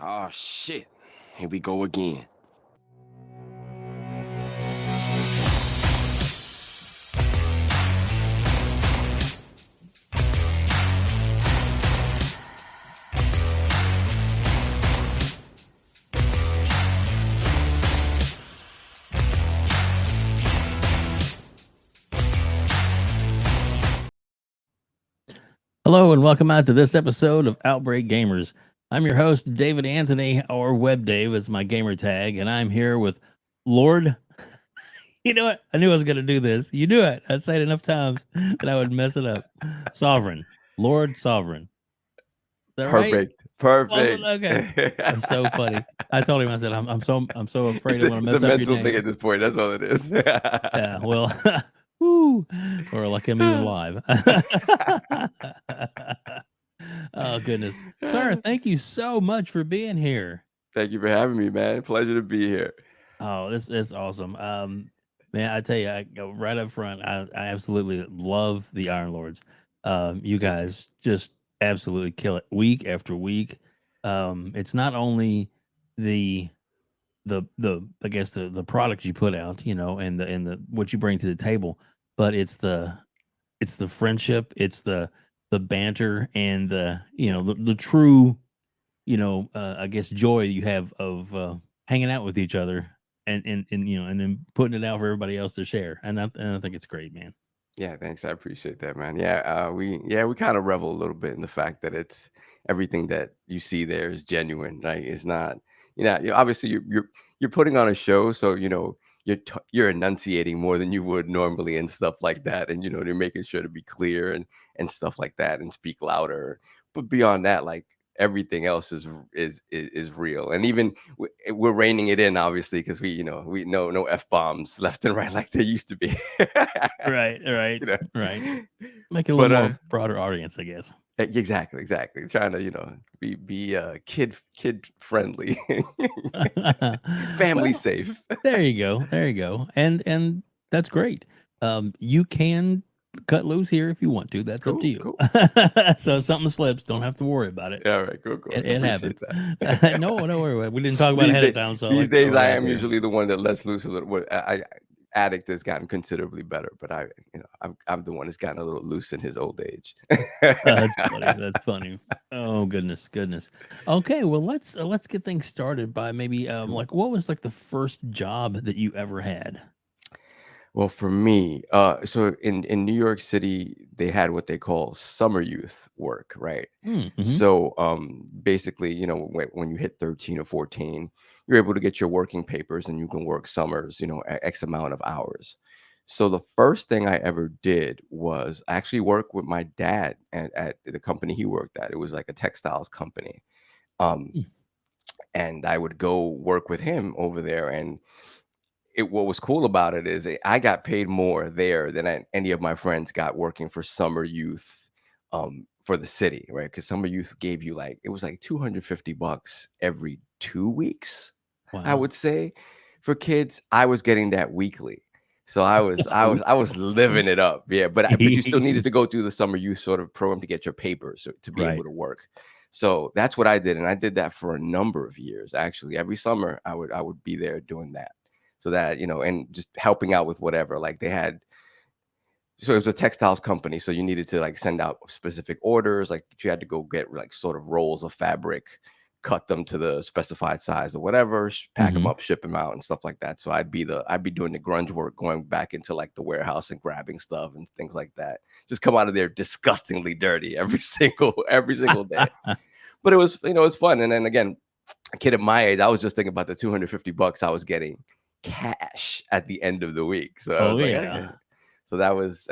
Oh shit. Here we go again. Hello and welcome out to this episode of Outbreak Gamers. I'm your host, David Anthony, or WEBDAVE is my gamer tag, and I'm here with Lord. You know what? I knew I was going to do this. You knew it. I said it enough times that I would mess it up. Sovereign. Lord Sovereign. Is that right? Perfect. Was it? Perfect. Okay. That's so funny. I told him, I said, I'm so afraid I'm going to It's a mess up your mental thing name. at this point. That's all it is. Yeah, well, woo, or like I'm even live. Oh, goodness. Sir, thank you so much for being here. Thank you for having me, man. Pleasure to be here. Oh, this is awesome. Man, I tell you, I go right up front. I absolutely love the Iron Lords. You Thank you. guys just absolutely kill it week after week. It's not only the the I guess the products you put out, and the what you bring to the table, but it's the friendship, it's the banter, and the true I guess joy you have of hanging out with each other and then putting it out for everybody else to share. And I think it's great, man. Yeah, thanks. I appreciate that, man. We kind of revel a little bit in the fact that it's everything that you see there is genuine, right? It's not, obviously you're putting on a show, so you're enunciating more than you would normally and stuff like that, and you're making sure to be clear and stuff like that and speak louder. But beyond that, like everything else is real, and even we're reining it in, obviously, because we know no f-bombs left and right like there used to be. Right, right, you know. right. Make it a little But more broader audience, I guess. exactly. Trying to be kid friendly, family Well, safe. there you go, and that's great. You can cut loose here if you want to. That's up to Cool, you. cool. So if something slips, don't have to worry about it. All right, cool. It Appreciate happens. that. No, no worry. We didn't talk about it these ahead of days, time, so I these like to know days, what I am happened here. usually the one that lets loose a little. Addict has gotten considerably better, but I'm the one that's gotten a little loose in his old age. That's funny. That's funny. Oh goodness. Okay, well let's get things started by maybe Cool. like what was like the first job that you ever had? Well, for me, so in New York City, they had what they call summer youth work, right? Mm-hmm. So, basically, when you hit 13 or 14, you're able to get your working papers and you can work summers, X amount of hours. So the first thing I ever did was actually work with my dad at the company he worked at. It was like a textiles company. Um, and I would go work with him over there, and what was cool about it is I got paid more there than any of my friends got working for summer youth, for the city, right? Because summer youth gave you like it was like $250 every 2 weeks, I Wow. would say, for kids. I was getting that weekly, so I was living it up, yeah. But you still needed to go through the summer youth sort of program to get your papers to be able Right. to work. So that's what I did, and I did that for a number of years. Actually, every summer I would be there doing that. So that, and just helping out with whatever, like they had, so it was a textiles company. So you needed to like send out specific orders. Like you had to go get like sort of rolls of fabric, cut them to the specified size or whatever, pack them Mm-hmm. up, ship them out and stuff like that. So I'd be doing the grunge work, going back into like the warehouse and grabbing stuff and things like that. Just come out of there disgustingly dirty every single day. But it was, it's fun. And then again, a kid at my age, I was just thinking about the $250 I was getting cash at the end of the week. So I Oh was like, yeah. okay. So that was,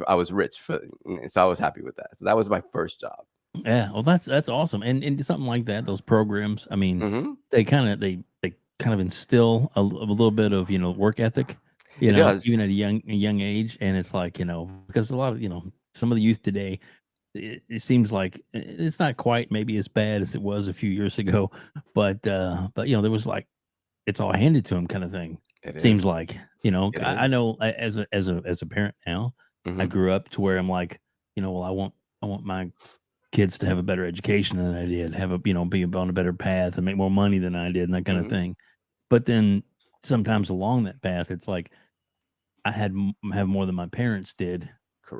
I was rich so I was happy with that. So that was my first job. Yeah. Well, that's awesome. And something like that, those programs, I mean, Hmm. they kind of instill a little bit of work ethic, It does. even at a young age, and it's like because a lot of some of the youth today, it seems like it's not quite maybe as bad as it was a few years ago, but there was like it's all handed to him kind of thing. It Seems is. like It I is. know as a parent now, I Hmm. grew up to where I'm like well I want my kids to have a better education than I did, have a be on a better path and make more money than I did, and that kind of Mhm. thing. But then sometimes along that path, it's like I have more than my parents did,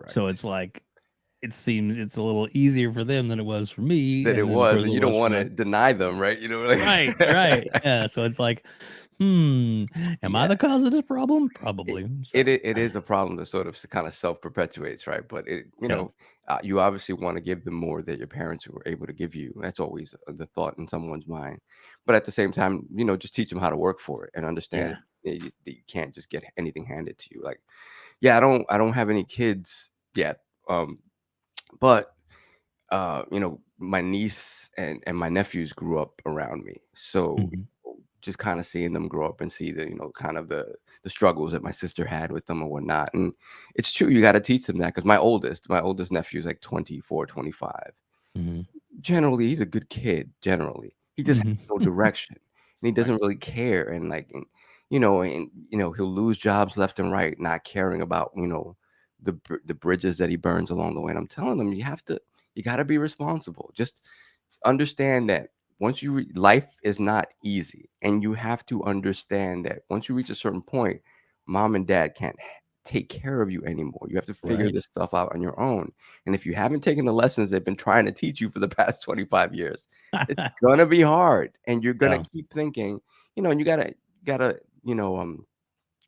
so Correct. it's like it seems it's a little easier for them than it was for me, That it and then of was, course and it you don't was for wanna my deny them, right? You know, like right, right, yeah. So it's like, am I Yeah. the cause of this problem? It Probably. So it is a problem that sort of kind of self-perpetuates, right? But yeah, you obviously wanna give them more that your parents were able to give you. That's always the thought in someone's mind. But at the same time, just teach them how to work for it and understand yeah, that you can't just get anything handed to you. Like, yeah, I don't have any kids yet, but my niece and my nephews grew up around me. So mhm, just kind of seeing them grow up and see kind of the struggles that my sister had with them or whatnot. And it's true, you got to teach them that because my oldest nephew is like 24, 25. mhm, Generally, he's a good kid, generally. He just has mhm. no direction, and he Right. doesn't really care, he'll lose jobs left and right, not caring about, the bridges that he burns along the way, and I'm telling him, you gotta be responsible. Just understand that once life is not easy, and you have to understand that once you reach a certain point, mom and dad can't take care of you anymore. You have to figure Right. this stuff out on your own. And if you haven't taken the lessons they've been trying to teach you for the past 25 years, it's gonna be hard. And you're gonna Yeah. keep thinking, and you gotta,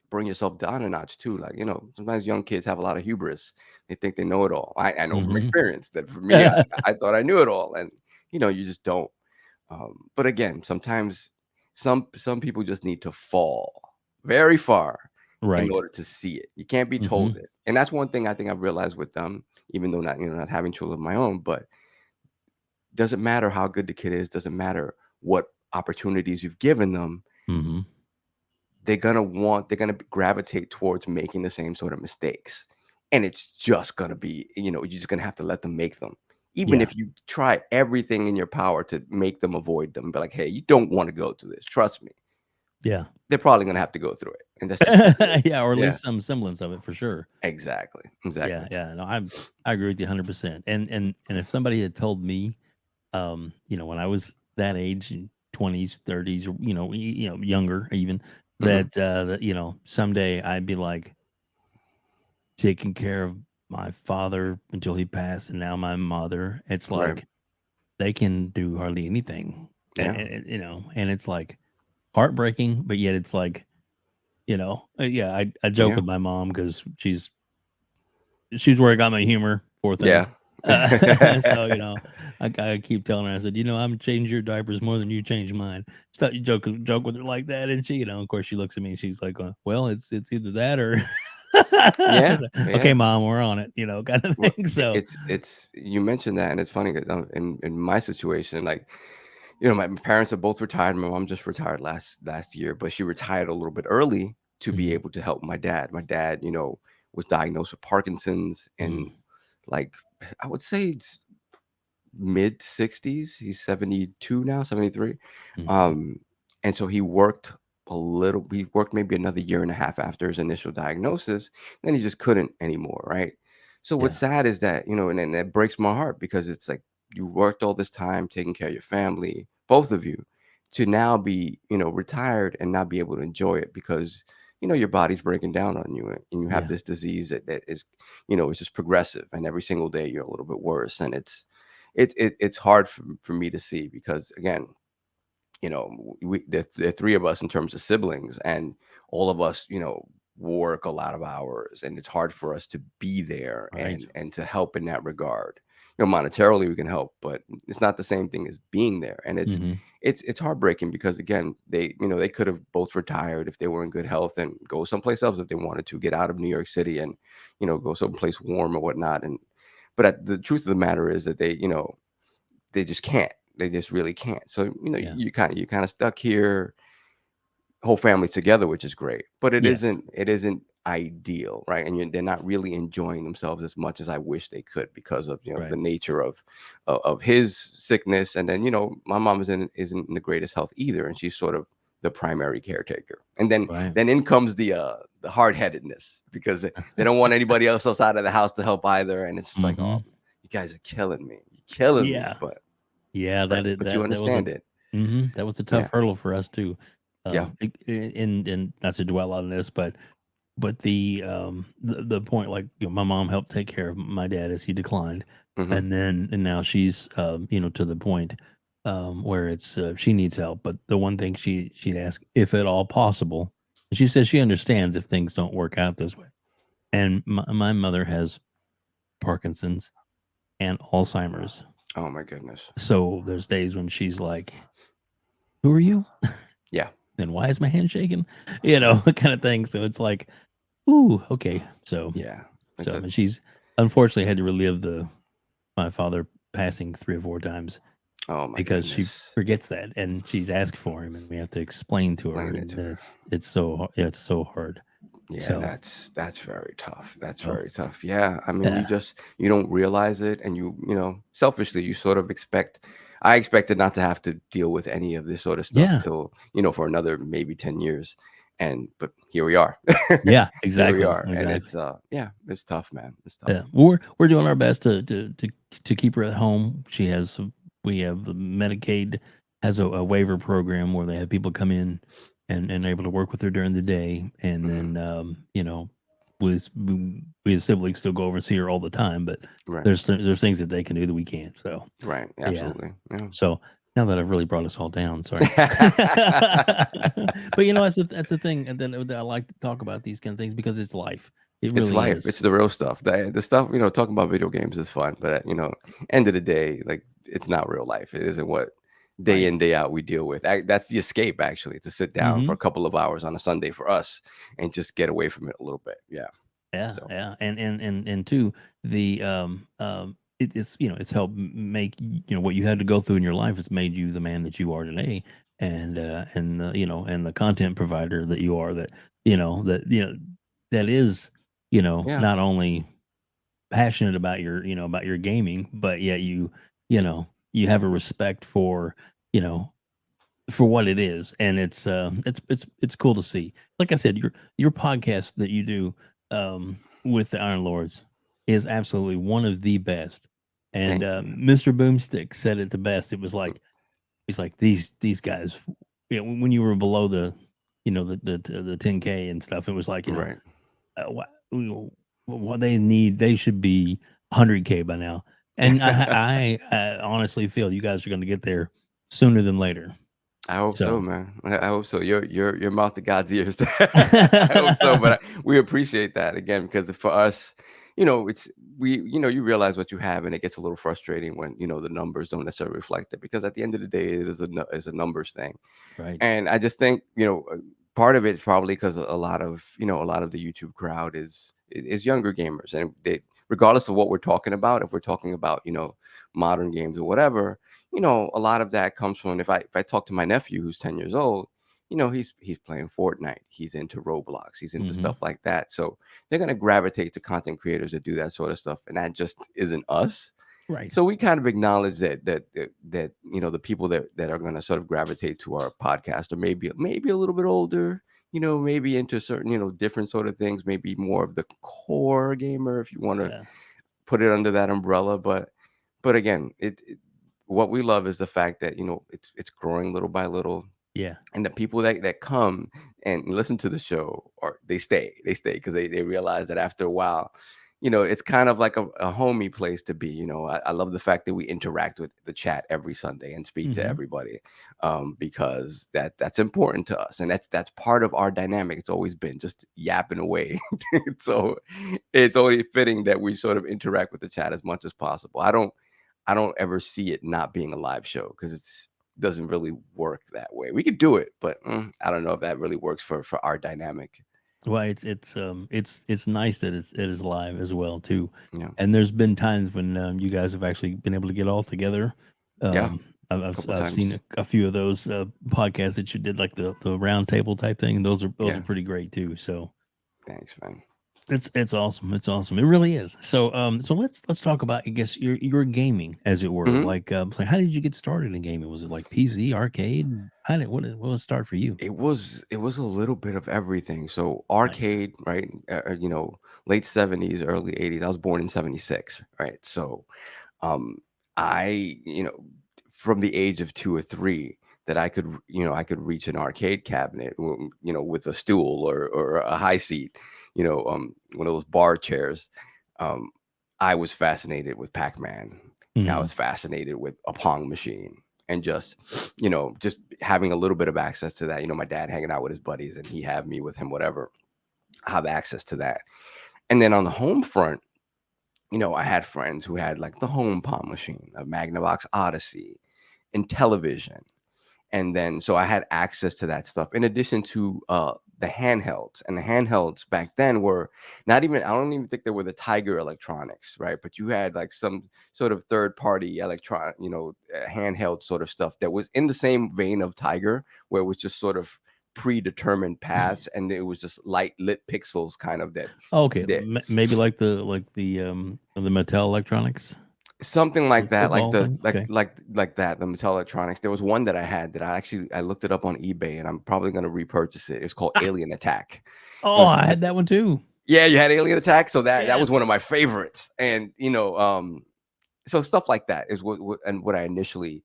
bring yourself down a notch too. Like, sometimes young kids have a lot of hubris. They think they know it all. I know from Mhm. experience that for me, I thought I knew it all. And you just don't. But again, sometimes some people just need to fall very far in Right. order to see it. You can't be told Mhm. it. And that's one thing I think I've realized with them, even though not having children of my own, but doesn't matter how good the kid is, doesn't matter what opportunities you've given them, Mhm. they're gonna gravitate towards making the same sort of mistakes. And it's just gonna be, you're just gonna have to let them make them. Even Yeah. if you try everything in your power to make them avoid them, be like, hey, you don't want to go through this. Trust me. Yeah. They're probably gonna have to go through it. And that's just what it is. Yeah, or at Yeah, least some semblance of it for sure. exactly. Yeah, Exactly. yeah. No, I agree with you 100%. And if somebody had told me, when I was that age in 20s, 30s, or younger even, Hmm. that someday I'd be like taking care of my father until he passed, and now my mother. It's Right. like they can do hardly anything, Yeah. and it's like heartbreaking, but yet it's like, yeah. I joke Yeah. with my mom because she's where I got my humor, poor thing. Yeah. So, I keep telling her, I said, I'm changing your diapers more than you change mine. Stop you joke with her like that, and she, of course, she looks at me and she's like, well, it's either that or I Yeah. said, okay, Yeah. mom, we're on it, kind of Well, thing. So, it's you mentioned that, and it's funny 'cause, in my situation, like, my parents are both retired. My mom just retired last year, but she retired a little bit early to be mhm, able to help my dad. My dad, was diagnosed with Parkinson's mhm, in, like, I would say it's mid 60s. He's 72 now, 73. mhm, Um, and so he worked maybe another year and a half after his initial diagnosis. Then he just couldn't anymore, right? So what's yeah, sad is that, and that breaks my heart because it's like you worked all this time taking care of your family, both of you, to now be, retired and not be able to enjoy it because your body's breaking down on you and you have yeah, this disease that is, it's just progressive and every single day you're a little bit worse. And it's hard for me to see because again, the three of us in terms of siblings, and all of us, work a lot of hours, and it's hard for us to be there right, and to help in that regard. Monetarily we can help, but it's not the same thing as being there. And it's mhm, it's it's heartbreaking because again, they could have both retired if they were in good health and go someplace else if they wanted to get out of New York City and go someplace warm or whatnot. And but the truth of the matter is that they just can't. They just really can't. So, yeah, you kind of stuck here, whole family together, which is great, but it yes, isn't it isn't ideal, right? And they're not really enjoying themselves as much as I wish they could because of right, the nature of his sickness. And then my mom isn't in the greatest health either, and she's sort of the primary caretaker. And then right, then in comes the hard-headedness because they don't want anybody else outside of the house to help either. And it's just like, oh, mhm. you guys are killing me. You're killing me, Yeah. but Yeah, but that is but you that was a understand it. that was a Yeah. tough hurdle for us too. Yeah. And not to dwell on this, but the point, like, my mom helped take care of my dad as he declined, Hmm. and now she's to the point where it's she needs help. But the one thing she'd ask, if at all possible, and she says she understands if things don't work out this way. And my mother has Parkinson's and Alzheimer's, Oh my goodness. so there's days when she's like, "Who are you?" Yeah. And why is my hand shaking? Right. Kind of thing. So it's like, ooh, okay. So, Yeah. It's so I a mean, she's unfortunately had to relive my father passing 3 or 4 times oh my because she goodness. forgets that, and she's asked for him, and we have to explain to her, Explain it and to then her. it's so hard. Yeah, So, that's very tough. That's so very tough. Yeah, I mean, yeah, you don't realize it, and selfishly, you sort of expect. I expected not to have to deal with any of this sort of stuff yeah, till for another maybe 10 years, and but here we are. yeah, Here we exactly, are, and exactly. it's yeah, it's tough, man. It's Yeah, tough. we're doing our best to keep her at home. We have Medicaid has a waiver program where they have people come in and able to work with her during the day, and Hmm. then we as siblings still go over and see her all the time, but Right, there's things that they can do that we can't. So right, yeah, absolutely. Yeah. so now that I've really brought us all down, sorry. But that's the thing, and then I like to talk about these kind of things because it's life. It It's really life. is. It's the real stuff. The stuff, talking about video games is fun, but end of the day, like it's not real life. It isn't what day Right. in, day out we deal with. That's the escape actually, to sit down for Hmm. a couple of hours on a Sunday for us and just get away from it a little bit. Yeah. Yeah, So yeah, and two, the it's it's helped make what you had to go through in your life has made you the man that you are today, and and the content provider that you are, that is yeah. not only passionate about your gaming, but yet you have a respect you know for what it is, and it's cool to see. Like I said, your podcast that you do with the Iron Lords is absolutely one of the best. And Thank you. Mr. Boomstick said it the best. It was Mm. like he's like these guys. When you were below the 10K and stuff, it was like Right. what they need. They should be 100K by now. And I honestly feel you guys are going to get there sooner than later. I hope so, So man. I hope so. Your mouth to God's ears. I hope so, but we appreciate that again because for us, it's you realize what you have, and it gets a little frustrating when the numbers don't necessarily reflect it because at the end of the day, it is is a numbers thing. right. And I just think, part of it is probably because a lot of the YouTube crowd is younger gamers, and they, regardless of what we're talking about, if we're talking about modern games or whatever, a lot of that comes from if I talk to my nephew who's 10 years old, he's playing Fortnite, he's into Roblox, he's into Mhm. stuff like that. So they're gonna gravitate to content creators that do that sort of stuff, and that just isn't us. Right. So we kind of acknowledge that the people that are going to sort of gravitate to our podcast are maybe a little bit older, maybe into certain different sort of things, maybe more of the core gamer if you want to Yeah. put it under that umbrella. But again, what we love is the fact that it's growing little by little, Yeah. and the people that come and listen to the show, or they stay because they realize that after a while, it's kind of like a homey place to be. I love the fact that we interact with the chat every Sunday and speak to Mhm. everybody, because that's important to us, and that's part of our dynamic. It's always been just yapping away. So it's only fitting that we sort of interact with the chat as much as possible. I don't ever see it not being a live show because it's doesn't really work that way. We could do it, but I don't know if that really works for our dynamic. Well, it's nice that it is live as well too. Yeah, And there's been times when you guys have actually been able to get all together. yeah, a I've couple I've seen times. a few of those podcasts that you did, like the round table type thing, and those are Yeah, pretty great too. So thanks, man. it's awesome. It's awesome. It really is. So let's talk about, I guess, your gaming, as it were. Hmm. Like so how did you get started in gaming? Was it like PC, arcade? What did it start for you? It was a little bit of everything. So Nice. arcade, right? Late 70s, early 80s. I was born in 76, right? So um I, from the age of 2 or 3, that I could, I could reach an arcade cabinet, with a stool or a high seat, one of those bar chairs. Um, I was fascinated with Pac-Man. And I Mhm. was fascinated with a Pong machine, and just having a little bit of access to that. My dad hanging out with his buddies, and he had me with him, whatever. I have access to that. And then on the home front, I had friends who had like the home Pong machine, a Magnavox Odyssey, and television. And then so I had access to that stuff in addition to the handhelds. And the handhelds back then were not even, I don't even think they were the Tiger Electronics, right? But you had like some sort of third party electronic, handheld sort of stuff that was in the same vein of Tiger, where it was just sort of predetermined paths, and it was just light lit pixels kind of Okay, that maybe like the Mattel Electronics, something the like that, like football the thing. Okay. like that, the Mattel Electronics. There was one that I had that I looked it up on eBay, and I'm probably gonna repurchase it. It's called Ah, Alien Attack. It oh, was I just had that one too. yeah, you had Alien Attack, so that Yes. was one of my favorites. And so stuff like that is what I initially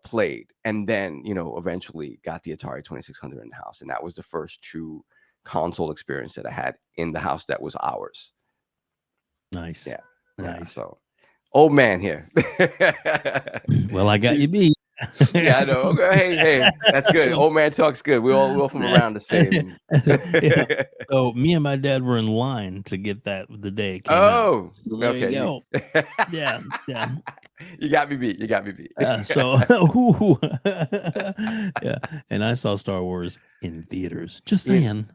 played, and then eventually got the Atari 2600 in the house, and that was the first true console experience that I had in the house that was ours. Nice. Yeah, yeah. Nice. So old man here. Well, I got you He's beat. yeah, I know. Okay, hey, that's good. Old man talks good. We're all from around the same. Yeah. So me and my dad were in line to get that the day it came out. Oh, So there you okay. go. Yeah, yeah. You got me beat. You got me beat. So yeah, and I saw Star Wars in theaters. Just In saying.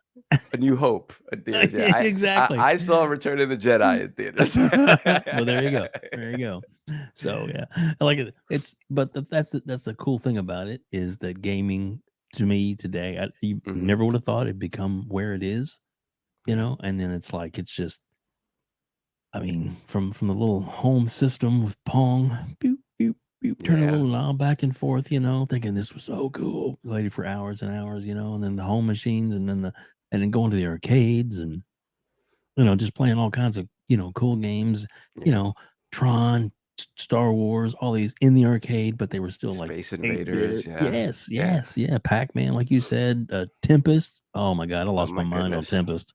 A New Hope in theaters. Yeah, I, Exactly. I I saw Return of the Jedi in theaters. Well, there you go. There you go. So yeah, I like it. It's but that's the cool thing about it is that gaming to me today, you Mhm. never would have thought it'd become where it is, and then it's like it's just, I mean, from the little home system with Pong, boop boop boop, turning a Yeah, little knob back and forth, thinking this was so cool, played it for hours and hours, and then the home machines, and then going to the arcades and just playing all kinds of, cool games, you yeah. know, Tron, Star Wars, all these in the arcade, but they were still like Space Invaders. 8-bit. Yeah, Yes, yeah. yes, yeah. Pac-Man, like you said, Tempest. Oh my God, I Oh lost my my mind on goodness. Tempest.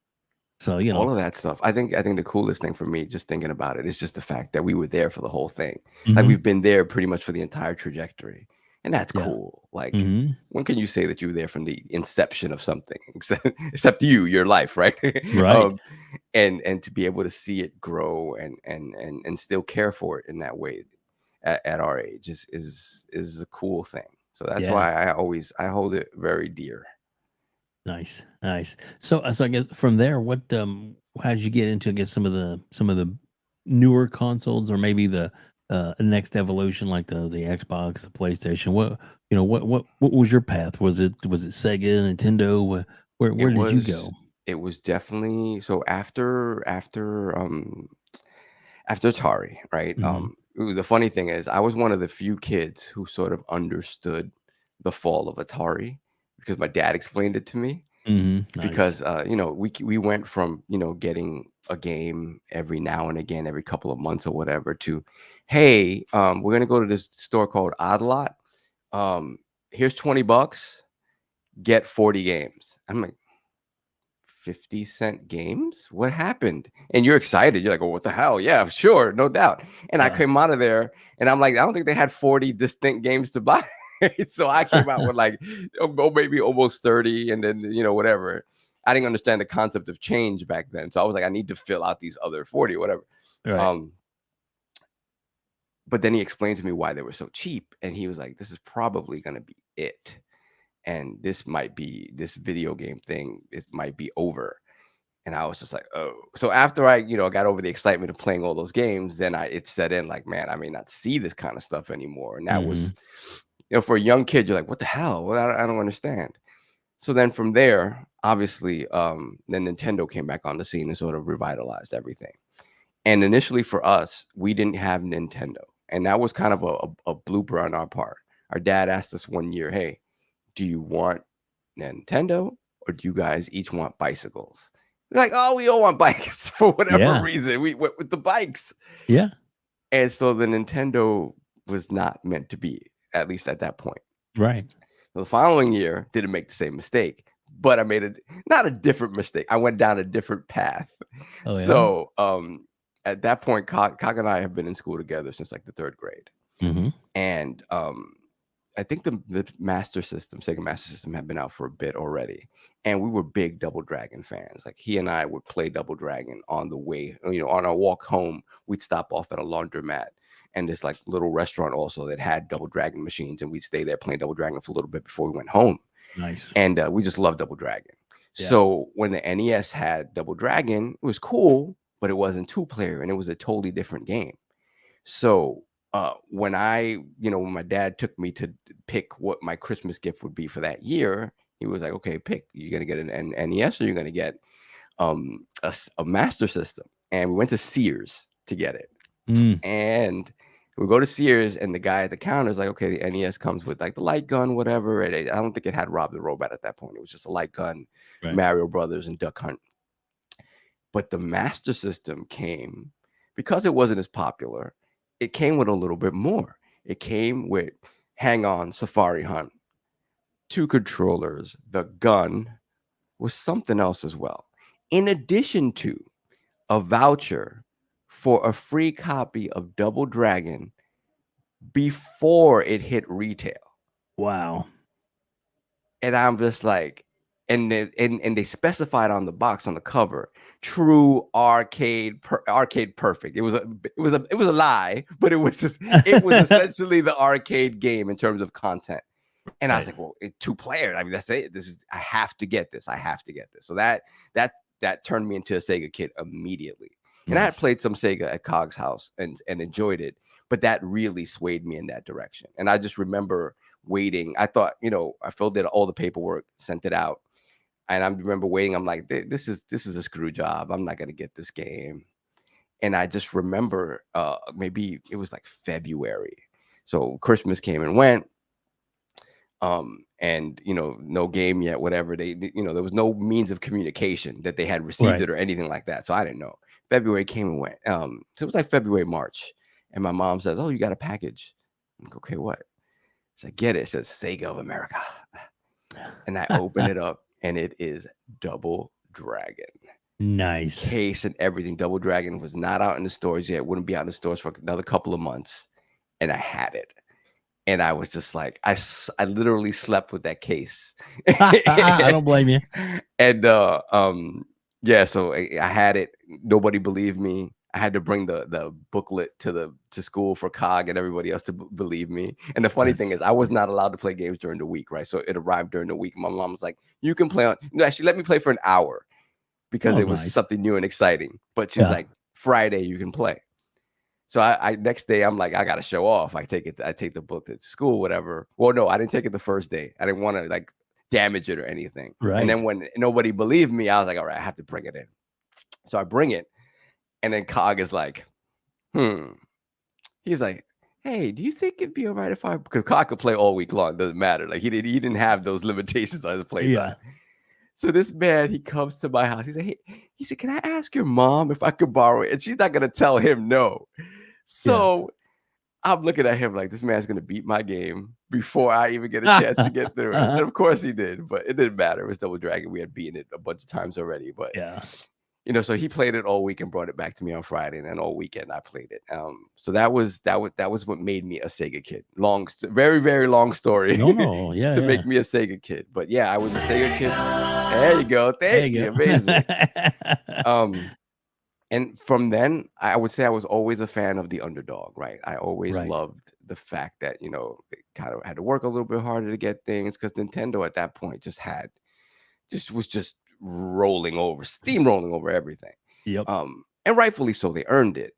So, All of that stuff. I think the coolest thing for me, just thinking about it, is just the fact that we were there for the whole thing. Like mhm, we've been there pretty much for the entire trajectory, and that's yeah. cool. Like, Mhm, when can you say that you were there from the inception of something, except you, your life, right? right. um, and to be able to see it grow and still care for it in that way at our age is a cool thing. So that's Yeah. why I hold it very dear. Nice, nice. So I guess from there, how did you get into, I guess, some of the newer consoles, or maybe the next evolution, like the Xbox, the PlayStation? What was your path? Was it Sega, Nintendo? Where It did you was go? it was definitely so after Atari, right? Hmm. The funny thing is I was one of the few kids who sort of understood the fall of Atari because my dad explained it to me. Hmm. Nice. Because we went from getting a game every now and again, every couple of months or whatever, to hey, we're gonna go to this store called Odd Lot. Um, Here's $20, get 40 games. I'm like, 50-cent games? What happened? And you're excited. You're like, oh, what the hell? Yeah, sure, no doubt. And I Yeah. came out of there and I'm like, I don't think they had 40 distinct games to buy. So I came out with like, maybe almost 30, and then, whatever. I didn't understand the concept of change back then. So I was like, I need to fill out these other 40, whatever. Right. Um, but then he explained to me why they were so cheap. And he was like, this is probably going to be it. And this video game thing, it might be over. And I was just like, oh. So after I, got over the excitement of playing all those games, then it set in like, man, I may not see this kind of stuff anymore. And that Hmm. was, for a young kid, you're like, what the hell? Well, I don't understand. So then from there, obviously, then Nintendo came back on the scene and sort of revitalized everything. And initially for us, we didn't have Nintendo. And that was kind of a blooper on our part. Our dad asked us one year, hey, do you want Nintendo, or do you guys each want bicycles? We're like, oh, we all want bikes for whatever Yeah. reason. We went with the bikes. Yeah. And so the Nintendo was not meant to be, at least at that point. Right. The following year, didn't make the same mistake, but I made not a different mistake. I went down a different path. Oh, yeah? So at that point, Cog and I have been in school together since like the 3rd grade. Mhm. And I think the Master System, Sega Master System, had been out for a bit already. And we were big Double Dragon fans. Like he and I would play Double Dragon on the way, on our walk home. We'd stop off at a laundromat and this like little restaurant also that had Double Dragon machines, and we'd stay there playing Double Dragon for a little bit before we went home. Nice. And we just loved Double Dragon. Yeah. So when the NES had Double Dragon, it was cool, but it wasn't 2-player, and it was a totally different game. So when when my dad took me to pick what my Christmas gift would be for that year, he was like, okay, pick. You're going to get an NES or you're going to get a Master System. And we went to Sears to get it. And we go to Sears, and the guy at the counter is like, okay, the NES comes with like the light gun, whatever. And I don't think it had Rob the Robot at that point. It was just a light gun, Right. Mario Brothers, and Duck Hunt. But the Master System came, because it wasn't as popular, it came with a little bit more. It came with Hang On, Safari Hunt, 2 controllers, the gun, was something else as well. In addition to a voucher for a free copy of Double Dragon before it hit retail. Wow. And I'm just like, and they specified on the box, on the cover, true arcade perfect. It was a lie, but it was essentially the arcade game in terms of content. And I was like, well, it's 2-player. I mean, that's it. I have to get this. So that turned me into a Sega kid immediately. And I had played some Sega at Cog's house and enjoyed it, but that really swayed me in that direction. And I just remember waiting. I thought, I filled in all the paperwork, sent it out. And I remember waiting. I'm like, this is a screw job. I'm not going to get this game. And I just remember maybe it was like February. So Christmas came and went. And no game yet, whatever. There was no means of communication that they had received it or anything like that. So I didn't know. February came and went. So it was like February, March. And my mom says, oh, you got a package. I'm like, okay, what? So I get it. It says Sega of America. And I open it up, and it is Double Dragon. Nice. Case and everything. Double Dragon was not out in the stores yet. Wouldn't be out in the stores for another couple of months. And I had it. And I was just like, I literally slept with that case. I don't blame you. And yeah, so I had it. Nobody believed me. I had to bring the booklet to school for Cog and everybody else to believe me. And the funny thing is, I was not allowed to play games during the week, right? So it arrived during the week. My mom was like, you can play on. No, actually, let me play for an hour because it was something new and exciting. But she was like, Friday you can play. So I next day I'm like, I gotta show off. I take the book to school, whatever. Well, no, I didn't take it the first day. I didn't want to like damage it or anything. Right. And then when nobody believed me, I was like, all right, I have to bring it in. So I bring it, and then Cog is like, He's like, hey, do you think it'd be all right if because Cog could play all week long? Doesn't matter. Like he didn't have those limitations on his play time. So this man, he comes to my house. He said, can I ask your mom if I could borrow it? And she's not gonna tell him no. So I'm looking at him like, this man's going to beat my game before I even get a chance to get through it. And of course he did, but it didn't matter. It was Double Dragon. We had beaten it a bunch of times already. But, so he played it all week and brought it back to me on Friday. And then all weekend I played it. So that was what made me a Sega kid. Very, very long story to make me a Sega kid. But yeah, I was a Sega kid. There you go. Thank you. Amazing. And from then, I would say I was always a fan of the underdog, right? I always loved the fact that, they kind of had to work a little bit harder to get things because Nintendo at that point was steamrolling over everything. Yep. And rightfully so, they earned it.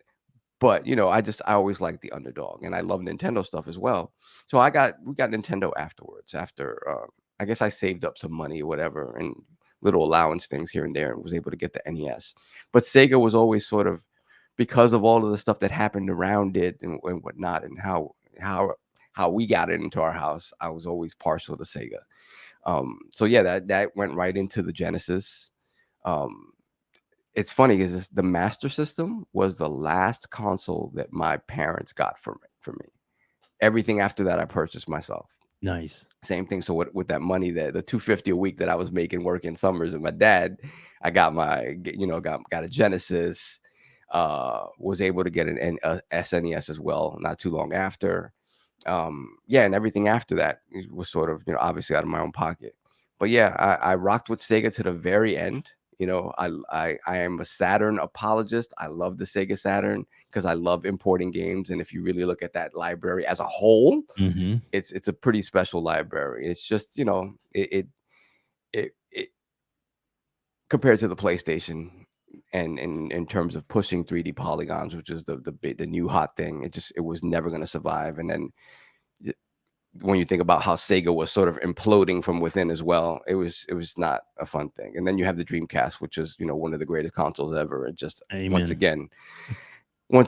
But, I always liked the underdog, and I love Nintendo stuff as well. So we got Nintendo afterwards. After, I guess I saved up some money or whatever, and little allowance things here and there, and was able to get the NES. But Sega was always sort of, because of all of the stuff that happened around it and whatnot, and how we got it into our house, I was always partial to Sega. So yeah, that went right into the Genesis. it's funny because the Master System was the last console that my parents got for me. Everything after that I purchased myself. Nice. Same thing. So with that money, that the $250 a week that I was making working summers with my dad, I got got a Genesis. Was able to get a SNES as well not too long after. Yeah, and everything after that was sort of, obviously out of my own pocket. But yeah, I rocked with Sega to the very end. I am a Saturn apologist. I love the Sega Saturn because I love importing games. And if you really look at that library as a whole, Mm-hmm. it's a pretty special library. It's just, it compared to the PlayStation, and in terms of pushing 3D polygons, which is the new hot thing, it was never going to survive. And then when you think about how Sega was sort of imploding from within as well, it was not a fun thing. And then you have the Dreamcast, which is, one of the greatest consoles ever. And just once Amen.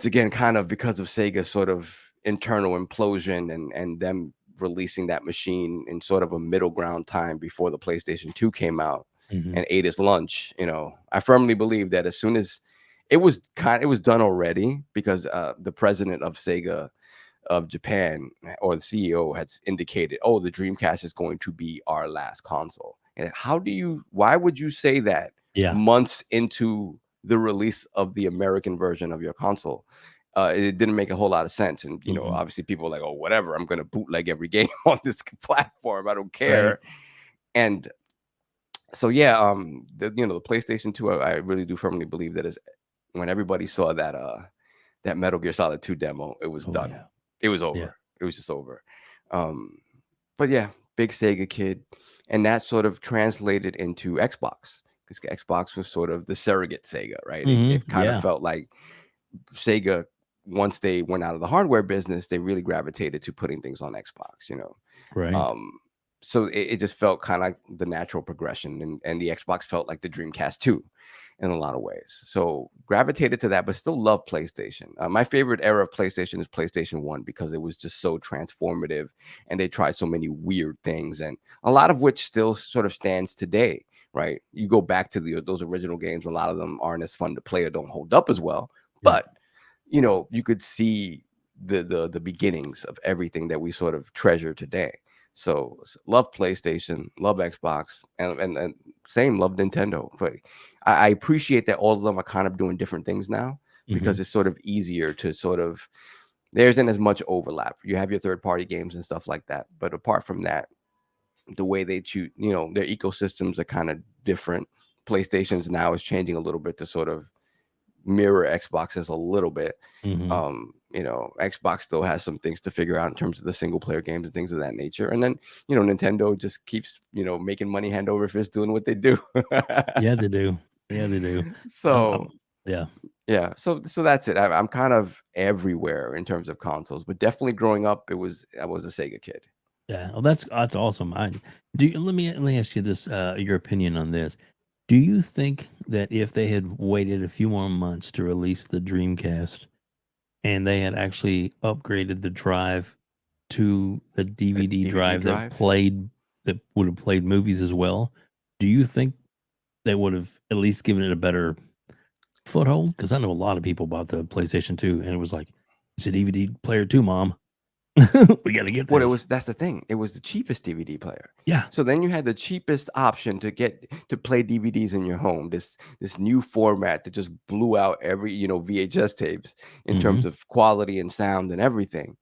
again, kind of because of Sega's sort of internal implosion and them releasing that machine in sort of a middle ground time before the PlayStation 2 came out Mm-hmm. and ate its lunch. I firmly believe that as soon as it was done already, because the president of Sega of Japan, or the CEO, has indicated, oh, the Dreamcast is going to be our last console. And why would you say that Yeah. months into the release of the American version of your console? It didn't make a whole lot of sense. And, Mm-mm. obviously people are like, oh, whatever, I'm going to bootleg every game on this platform. I don't Right. care. And so, yeah, the PlayStation 2, I really do firmly believe that is when everybody saw that Metal Gear Solid 2 demo, it was Oh done. yeah. It was Yeah. over. It was just over. Um, but yeah, big Sega kid, and that sort of translated into Xbox, because Xbox was sort of the surrogate Sega, right? It Mm-hmm. kind of Yeah. felt like Sega, once they went out of the hardware business, they really gravitated to putting things on Xbox, Right. um, so it just felt kind of like the natural progression, and the Xbox felt like the Dreamcast too, in a lot of ways. So gravitated to that, but still love PlayStation. My favorite era of PlayStation is PlayStation 1, because it was just so transformative, and they tried so many weird things, and a lot of which still sort of stands today. Right? You go back to those original games, a lot of them aren't as fun to play or don't hold up as well, Yeah. but you could see the beginnings of everything that we sort of treasure today. So love PlayStation, love Xbox, and same love Nintendo. But I appreciate that all of them are kind of doing different things now, Mm-hmm. because it's sort of easier to sort of, there isn't as much overlap. You have your third party games and stuff like that, but apart from that, the way they choose, their ecosystems are kind of different. PlayStation's now is changing a little bit to sort of mirror Xbox's a little bit. Mm-hmm. Xbox still has some things to figure out in terms of the single player games and things of that nature. And then, Nintendo just keeps, making money hand over fist doing what they do. Yeah, they do. Yeah, they do. So, Yeah. yeah, so that's it. I'm kind of everywhere in terms of consoles, but definitely growing up, I was a Sega kid. Yeah. Well, that's awesome. Let me ask you this, your opinion on this. Do you think that if they had waited a few more months to release the Dreamcast and they had actually upgraded the drive to the A DVD DVD drive drive. that would have played movies as well, do you think they would have at least given it a better foothold? Because I know a lot of people bought the PlayStation 2 and it was like, it's a DVD player too, mom. We got to get Well, this. that's the thing. It was the cheapest DVD player. Yeah. So then you had the cheapest option to play DVDs in your home. This new format that just blew out every, VHS tapes in Hmm. terms of quality and sound and everything.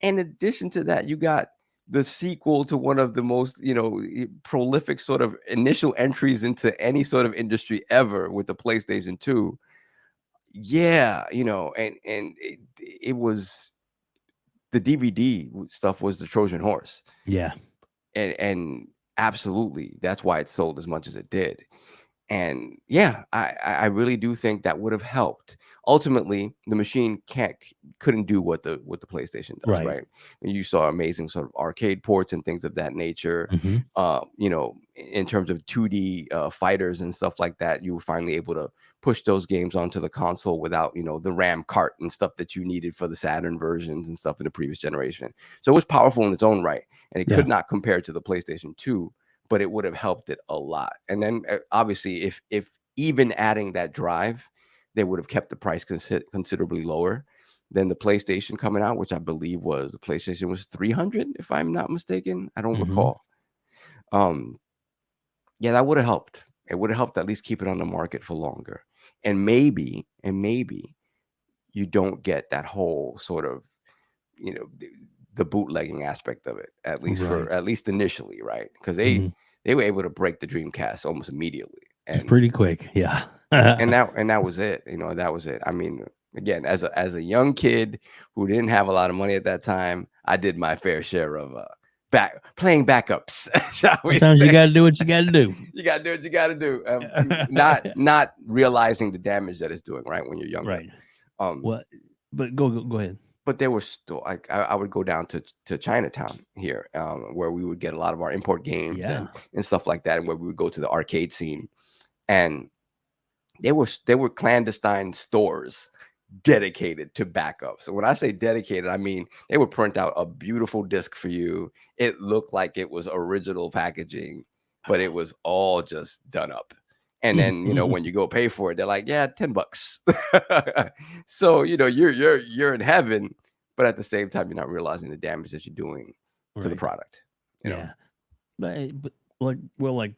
In addition to that, you got the sequel to one of the most, prolific sort of initial entries into any sort of industry ever with the PlayStation 2. Yeah, and it was, the DVD stuff was the Trojan horse. Yeah. And absolutely, that's why it sold as much as it did. And yeah, I really do think that would have helped. Ultimately, the machine couldn't do what the PlayStation does, Right. right? You saw amazing sort of arcade ports and things of that nature. Hmm. In terms of 2D fighters and stuff like that, you were finally able to push those games onto the console without, the RAM cart and stuff that you needed for the Saturn versions and stuff in the previous generation. So it was powerful in its own right, and it Yeah. could not compare to the PlayStation 2, but it would have helped it a lot. And then obviously, if even adding that drive, they would have kept the price considerably lower than the PlayStation coming out, which I believe was the PlayStation was 300, if I'm not mistaken. I don't Mm-hmm. recall. Yeah, that would have helped. It would have helped at least keep it on the market for longer. And maybe you don't get that whole sort of, the bootlegging aspect of it, at Right. least initially, right? Because Mm-hmm. they were able to break the Dreamcast almost immediately. And Pretty quick. Yeah. that was it. That was it. I mean, again, as a young kid who didn't have a lot of money at that time, I did my fair share of playing backups, shall we Sometimes you say. got to do what you got to do. You gotta do what you gotta do. Not realizing the damage that it's doing, right, when you're younger. Right. Um, What? But go ahead. but there were still, like, I would go down to Chinatown here, where we would get a lot of our import games Yeah. and stuff like that, and where we would go to the arcade scene, and there were clandestine stores dedicated to backup. So when I say dedicated, I mean they would print out a beautiful disc for you. It looked like it was original packaging, but it was all just done up. And then, when you go pay for it, they're like, yeah, $10. So, you're in heaven, but at the same time, you're not realizing the damage that you're doing to the Right. product. Yeah. But like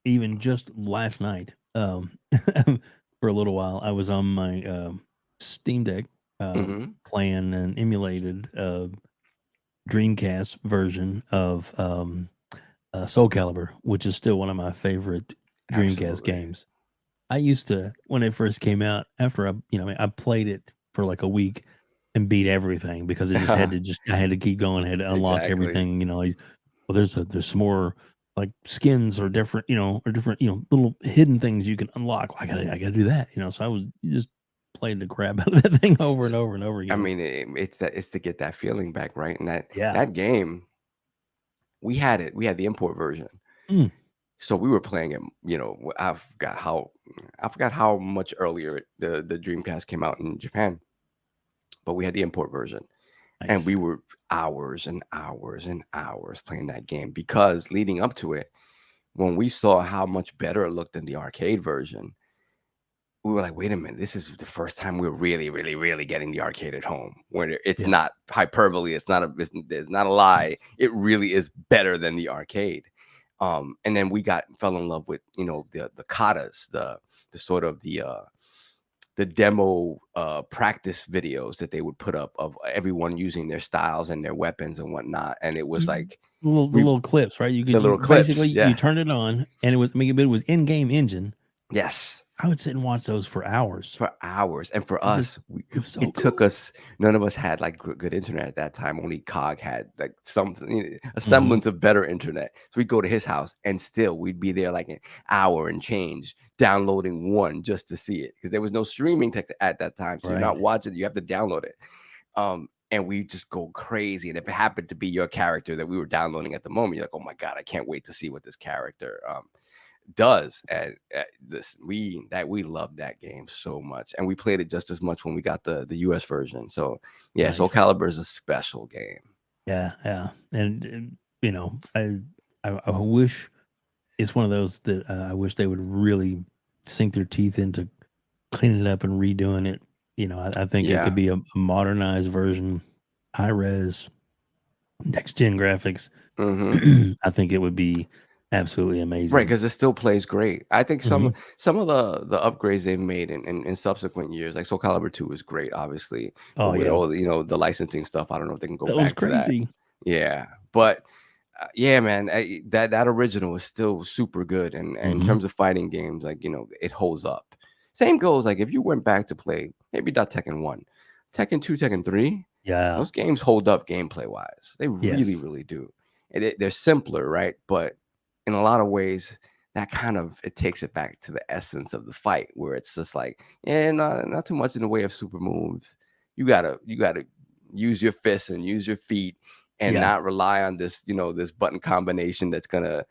even just last night, for a little while, I was on my Steam Deck Mhm. playing an emulated Dreamcast version of Soul Calibur, which is still one of my favorite Dreamcast Absolutely. games. I used to, when it first came out, after I played it for like a week and beat everything because it I had to keep going, I had to unlock Exactly. everything. Well, there's some more like skins or different, or different, little hidden things you can unlock. Well, I gotta do that, So I was just playing the crap out of that thing over and over and over I again. mean, it's to get that feeling back, right? And Yeah. that game, we had it. We had the import version, Mm. so we were playing it. I forgot how much earlier the Dreamcast came out in Japan, but we had the import version, and Nice. we were hours and hours and hours playing that game because leading up to it, when we saw how much better it looked than the arcade version, we were like, wait a minute, this is the first time we're really, really, really getting the arcade at home. Where it's Yeah. not hyperbole, it's not a lie. It really is better than the arcade. And then we fell in love with, the katas, the sort of the demo practice videos that they would put up of everyone using their styles and their weapons and whatnot. And it was like The little clips, right? the little clips. You Yeah. turn it on, and it was in-game engine. Yes. I would sit and watch those for hours. For hours. And for It just us, it was so it took cool. us, none of us had like good internet at that time. Only Cog had like something, a Mhm. semblance of better internet. So we'd go to his house and still we'd be there like an hour and change downloading one just to see it because there was no streaming tech at that time. So you're not Right. watching it, you have to download it. And we just go crazy. And if it happened to be your character that we were downloading at the moment, you're like, oh my God, I can't wait to see what this character does. And we love that game so much, and we played it just as much when we got the US version. So yeah, Soul Nice. Calibur is a special game. Yeah. And I wish it's one of those that I wish they would really sink their teeth into cleaning it up and redoing it. I think it could be a modernized version, high res, next gen graphics. I think it would be absolutely amazing. Right, because it still plays great. I think Mhm. some of the upgrades they've made in subsequent years, like Soul Calibur 2 is great, obviously. But Oh with yeah, all the licensing stuff, I don't know if they can go that was back to that. crazy. Yeah, but yeah, man, that original is still super good, and in Mhm. terms of fighting games, like it holds up. Same goes like if you went back to play maybe not Tekken 1, Tekken 2, Tekken 3, Yeah. those games hold up gameplay wise. They really, Yes. really do. And they're simpler, right? But in a lot of ways, that kind of it takes it back to the essence of the fight, where it's just like, yeah, not too much in the way of super moves. You gotta use your fists and use your feet and Yeah. not rely on this, this button combination that's gonna,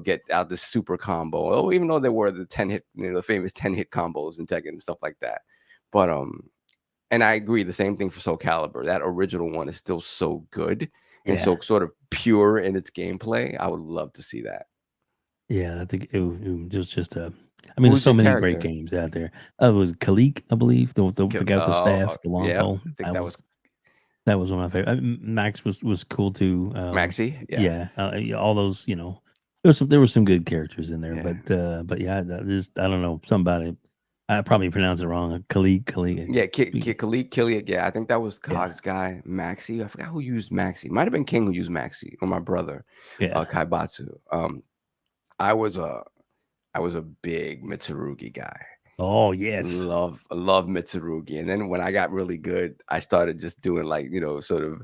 get out this super combo. Oh, even though there were the 10 hit, the famous 10 hit combos in Tekken and stuff like that. But and I agree, the same thing for Soul Calibur. That original one is still so good and Yeah. so sort of pure in its gameplay. I would love to see that. Yeah. I think it was just a I mean, there's Who's so your many great character? games out there. It was Khalik, I believe, the guy with the staff, the long Yep. pole. I think that was That was one of my favorite. Max was cool too. Maxie. Yeah. Yeah, all those, there were some good characters in there, Yeah. but yeah, I don't know, somebody I probably pronounced it wrong. Khalik. Yeah, Khalid Killian. Yeah, I think that was Yeah, Cog's guy, Maxi. I forgot who used Maxi. Might have been King who used Maxi, or my brother, yeah. Kaibatsu. I was a big Mitsurugi guy. Oh yes. Love Mitsurugi. And then when I got really good, I started just doing like, sort of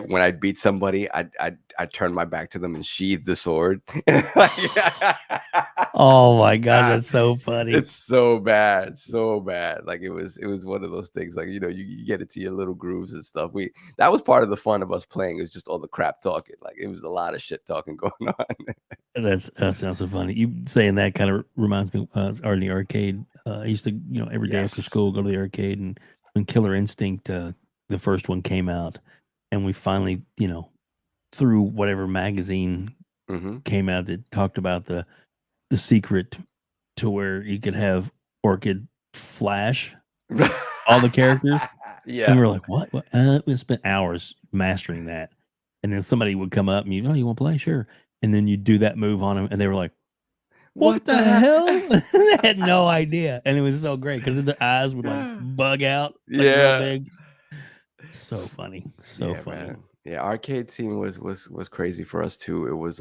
when I'd beat somebody, I'd turn my back to them and sheathe the sword. Oh my god, that's so funny. It's so bad, so bad. Like it was one of those things. Like you get it to your little grooves and stuff. That was part of the fun of us playing. It was just all the crap talking. Like it was a lot of shit talking going on. That sounds so funny. You saying that kind of reminds me or in the arcade. I used to, every day after Yes. school go to the arcade, and when Killer Instinct, the first one came out, and we finally, through whatever magazine Mm-hmm. came out that talked about the secret to where you could have Orchid flash all the characters. And Yeah. we were like, what? We spent hours mastering that. And then somebody would come up and you want to play? Sure. And then you do that move on them, and they were like, what the hell? They had no idea. And it was so great because the eyes would like bug out like real big. So funny. So funny. Man. Yeah, arcade scene was crazy for us too. It was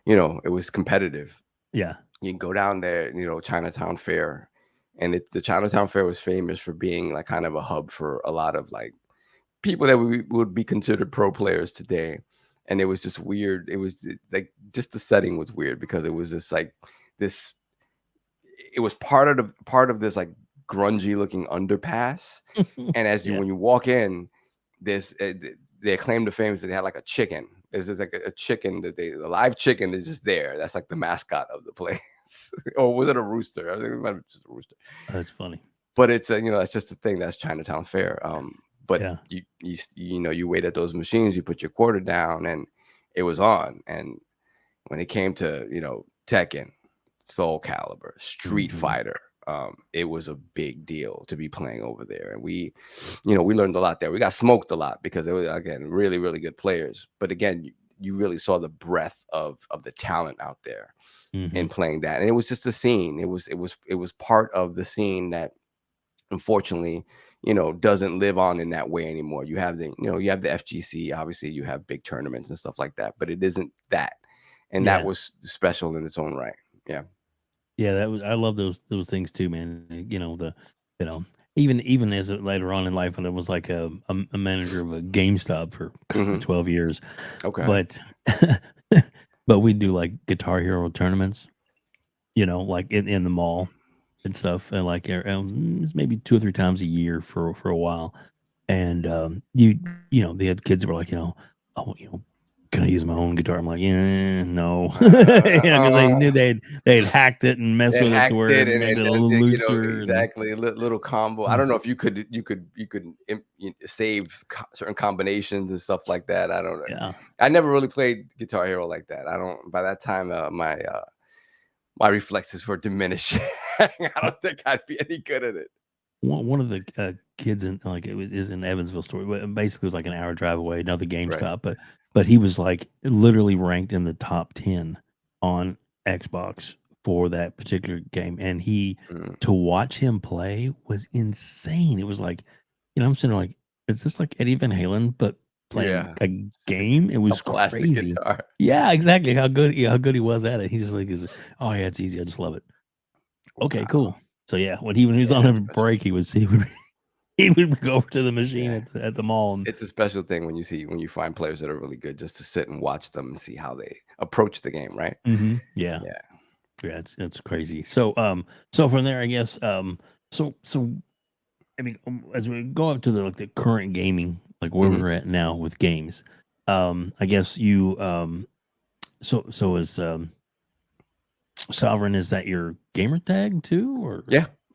it was competitive. Yeah. You can go down there, Chinatown Fair. And the Chinatown Fair was famous for being like kind of a hub for a lot of like people that would be considered pro players today. And it was just weird. It was like just the setting was weird because it was just like this. It was part of this like grungy looking underpass. And when you walk in, there's their claim to fame is that they had like a chicken. It's just like a chicken a live chicken is just there. That's like the mascot of the place. Or was it a rooster? I think it might have just a rooster. That's funny. But it's that's just a thing. That's Chinatown Fair. But Yeah. you wait at those machines, you put your quarter down, and it was on. And when it came to Tekken, Soul Calibur, Street Fighter, it was a big deal to be playing over there. And we learned a lot there. We got smoked a lot because it was, again, really, really good players. But again, you really saw the breadth of the talent out there in playing that. And it was just a scene. It was part of the scene that unfortunately, doesn't live on in that way anymore. You have the FGC, obviously you have big tournaments and stuff like that, but it isn't that. And that was special in its own right. Yeah. Yeah, I love those things too, man. Even as later on in life when I was like a manager of a GameStop for 12 years. Okay. But we do like Guitar Hero tournaments, like in the mall and stuff, and like maybe 2 or 3 times a year for a while. And they had kids that were like, can I use my own guitar? I'm like, yeah, no, because I knew they'd hacked it and messed with it to where it made it a little looser. Exactly, little combo. I don't know if you could save certain combinations and stuff like that. I don't know. Yeah, I never really played Guitar Hero like that. I don't. By that time, my reflexes were diminished. I don't think I'd be any good at it. One of the kids is in Evansville story. Basically, it was like an hour drive away. Another GameStop, Right. but he was like literally ranked in the top 10 on Xbox for that particular game, and to watch him play was insane. It was like, I'm sitting there like, is this like Eddie Van Halen but playing a game? It was crazy. Guitar. Yeah, exactly. How good he was at it. He's just like, oh yeah, it's easy. I just love it. Okay, cool. So yeah, when he was on a break, he would go over to the machine at the mall. And it's a special thing when you find players that are really good, just to sit and watch them and see how they approach the game, right? Yeah, it's crazy. So from there, I guess so I mean, as we go up to the current gaming, like where we're at now with games, I guess you so is Sovereign, is that your gamer tag too, or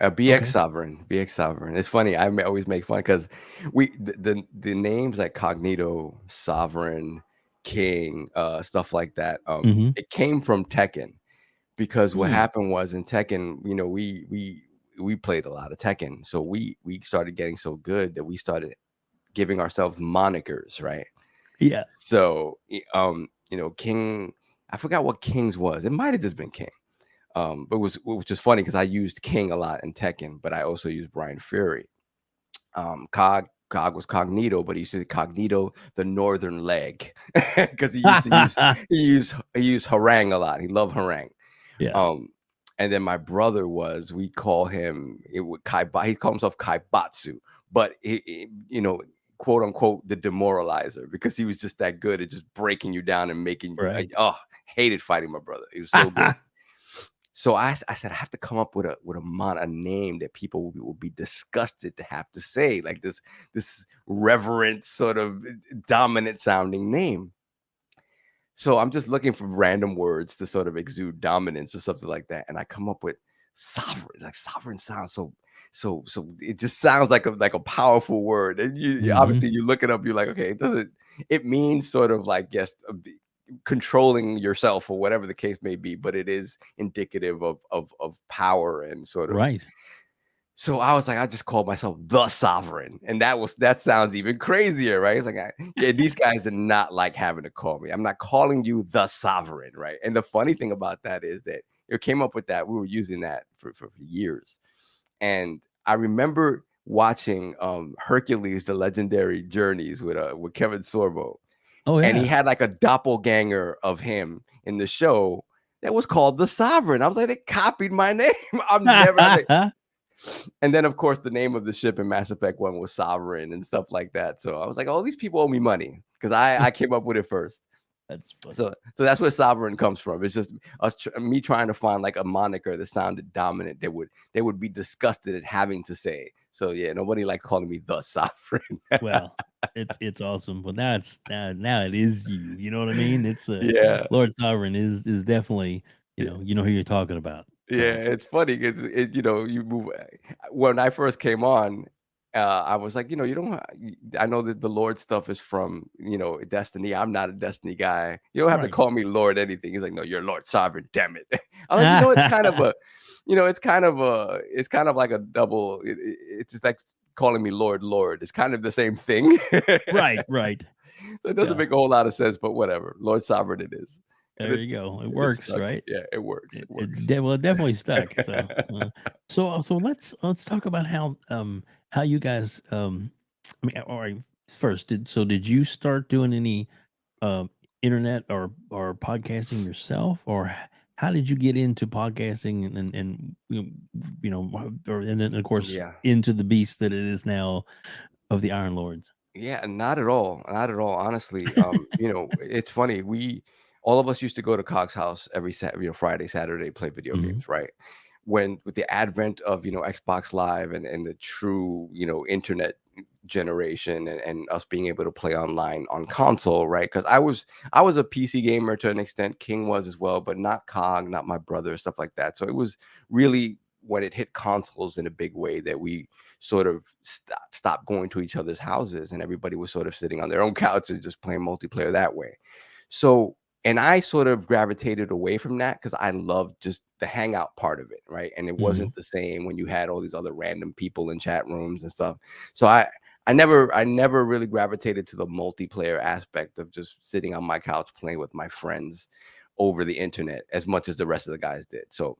BX Sovereign. It's funny. I always make fun because the names like Cognito, Sovereign, King, stuff like that. It came from Tekken because what Hmm. happened was in Tekken, we played a lot of Tekken, so we started getting so good that we started giving ourselves monikers, right? Yeah. So King, I forgot what King's was. It might have just been King. But which was funny because I used King a lot in Tekken, but I also used Brian Fury. Cog was Cognito, but he said Cognito the northern leg because he used to use he used harangue a lot. He loved harangue. Yeah. Um, and then my brother we call him it would Kai. He called himself Kaibatsu, but quote unquote the demoralizer because he was just that good at just breaking you down and making you. Right. Hated fighting my brother. He was so good. So I said I have to come up with a name that people will be disgusted to have to say, like this reverent sort of dominant sounding name. So I'm just looking for random words to sort of exude dominance or something like that, and I come up with sovereign. Like sovereign sounds so it just sounds like a powerful word. And you Hmm. obviously you look it up, you're like, okay, it means sort of like controlling yourself or whatever the case may be, but it is indicative of power and sort of. Right. So I was like, I just called myself the Sovereign, and that sounds even crazier, right? It's like, these guys are not like having to call me. I'm not calling you the Sovereign, right? And the funny thing about that is that it came up with that. We were using that for years, and I remember watching Hercules: The Legendary Journeys with Kevin Sorbo, Oh and he yeah. had like a doppelganger of him in the show that was called the Sovereign. I was like, they copied my name. And then, of course, the name of the ship in Mass Effect 1 was Sovereign and stuff like that. So I was like, oh, these people owe me money because I came up with it first. That's funny. So that's where Sovereign comes from. It's just me trying to find like a moniker that sounded dominant that would be disgusted at having to say. So yeah, nobody likes calling me the Sovereign. Well, it's awesome. But now it is you. You know what I mean? It's Yeah. Lord Sovereign is definitely, you know who you're talking about. Yeah, So it's funny because you move. When I first came on, I was like, you don't. I know that the Lord stuff is from Destiny. I'm not a Destiny guy. You don't have to right. call me Lord anything. He's like, no, you're Lord Sovereign. Damn it. I'm like, it's kind of a, it's kind of like a double. It's just like calling me Lord. It's kind of the same thing. Right, right. So it doesn't Yeah. make a whole lot of sense, but whatever. Lord Sovereign it is. And There you go. It and it's works, stuck. right? Yeah, it works. It works. Well, it definitely stuck. So let's talk about how you guys I mean, all right. First, did you start doing any internet or podcasting yourself, or how did you get into podcasting and and then of course Yeah. into the beast that it is now of the Iron Lords? Yeah, not at all. Not at all. Honestly, it's funny. All of us used to go to Cog's house every Friday, Saturday, play video Hmm. games, right? When with the advent of Xbox Live and the true internet generation and us being able to play online on console, right? Because I was a PC gamer to an extent. King was as well, but not Cog, not my brother, stuff like that. So it was really when it hit consoles in a big way that we sort of stopped going to each other's houses and everybody was sort of sitting on their own couch and just playing multiplayer that way. So, and I sort of gravitated away from that because I loved just the hangout part of it, right? And it Hmm. wasn't the same when you had all these other random people in chat rooms and stuff. So I never really gravitated to the multiplayer aspect of just sitting on my couch playing with my friends over the internet as much as the rest of the guys did. So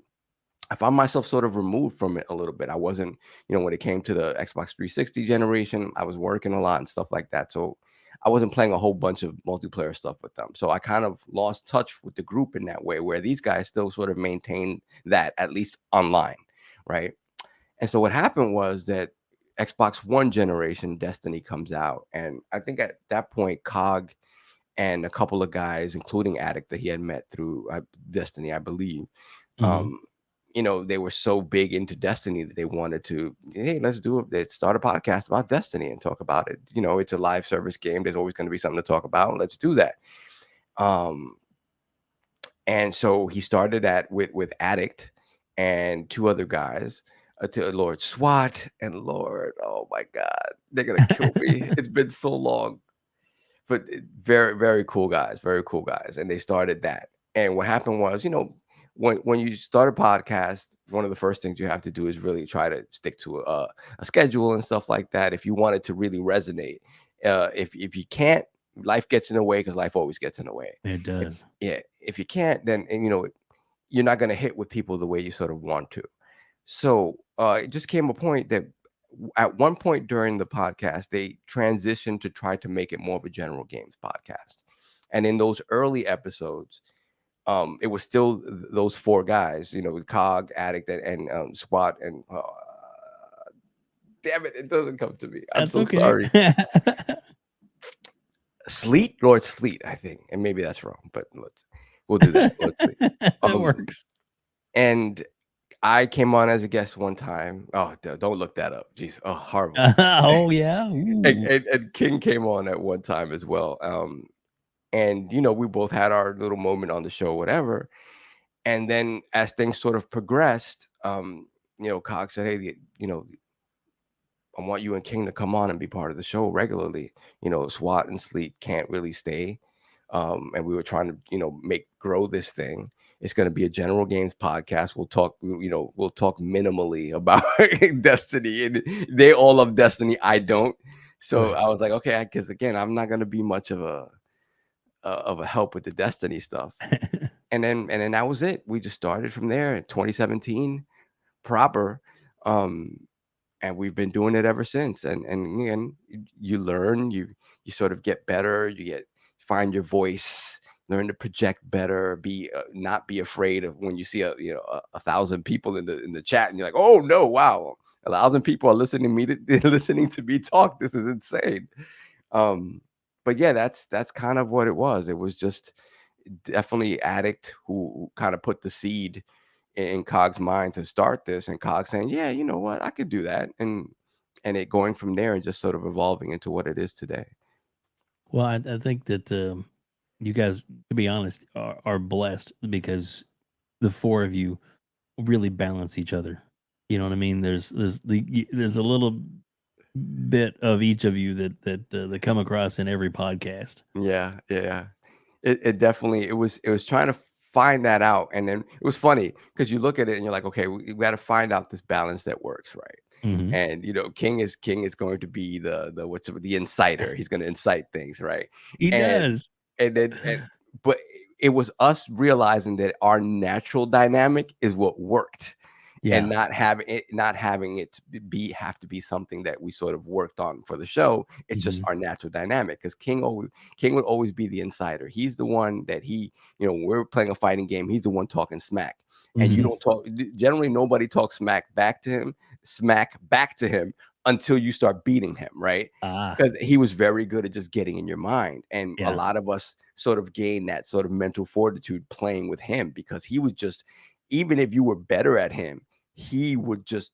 I found myself sort of removed from it a little bit. I wasn't, when it came to the Xbox 360 generation, I was working a lot and stuff like that. So I wasn't playing a whole bunch of multiplayer stuff with them. So I kind of lost touch with the group in that way, where these guys still sort of maintained that at least online, right? And so what happened was that Xbox One generation Destiny comes out, and I think at that point, Cog and a couple of guys, including Addict that he had met through Destiny, I believe. Hmm. Um, they were so big into Destiny that they wanted to, hey, let's start a podcast about Destiny and talk about it. It's a live service game. There's always going to be something to talk about. Let's do that. Um, and so he started that with Addict and two other guys, to Lord SWAT and Lord, oh my God, they're gonna kill me. It's been so long, but very, very cool guys, very cool guys. And they started that. And what happened was, when you start a podcast, one of the first things you have to do is really try to stick to a schedule and stuff like that. If you want it to really resonate, if you can't, life gets in the way because life always gets in the way. It If, does. yeah, if you can't, then you're not going to hit with people the way you sort of want to. So it just came a point that at one point during the podcast, they transitioned to try to make it more of a general games podcast. And in those early episodes, it was still those four guys, with Cog, Addict, and SWAT. And damn it, it doesn't come to me. I'm That's so okay. sorry. Lord Sleet, I think, and maybe that's wrong, but we'll do that. Lord Sleet. It works. And I came on as a guest one time. Oh, don't look that up. Jeez, oh, horrible. Oh yeah. And King came on at one time as well. And we both had our little moment on the show, whatever. And then as things sort of progressed, Cox said, "Hey, I want you and King to come on and be part of the show regularly. SWAT and Sleet can't really stay." And we were trying to, grow this thing. It's going to be a general games podcast. We'll talk minimally about Destiny, and they all love Destiny. I don't. So Right. I was like, okay, because again, I'm not going to be much of a help with the Destiny stuff. And then that was it. We just started from there in 2017 proper. And we've been doing it ever since. And you learn, you sort of get better, find your voice, learn to project better, not be afraid of when you see a 1,000 people in the chat and you're like, oh no, wow, 1,000 people are listening to me talk. This is insane. But yeah, that's kind of what it was. It was just definitely Addict who kind of put the seed in Cog's mind to start this, and Cog saying, yeah, you know what, I could do that, and it going from there and just sort of evolving into what it is today. Well, I think that you guys, to be honest, are blessed because the four of you really balance each other. You know what I mean? There's a little bit of each of you that come across in every podcast. Yeah. It definitely, it was trying to find that out, and then it was funny because you look at it and you're like, okay, we got to find out this balance that works, right? Mm-hmm. And King is going to be the inciter. He's going to incite things, right? He And does. but it was us realizing that our natural dynamic is what worked. Yeah. And not having it have to be something that we sort of worked on for the show. It's just our natural dynamic, because King would always be the insider. He's the one that when we're playing a fighting game, he's the one talking smack. And you don't talk, generally nobody talks smack back to him until you start beating him, right? Because he was very good at just getting in your mind. And a lot of us sort of gained that sort of mental fortitude playing with him, because he would just, even if you were better at him, he would just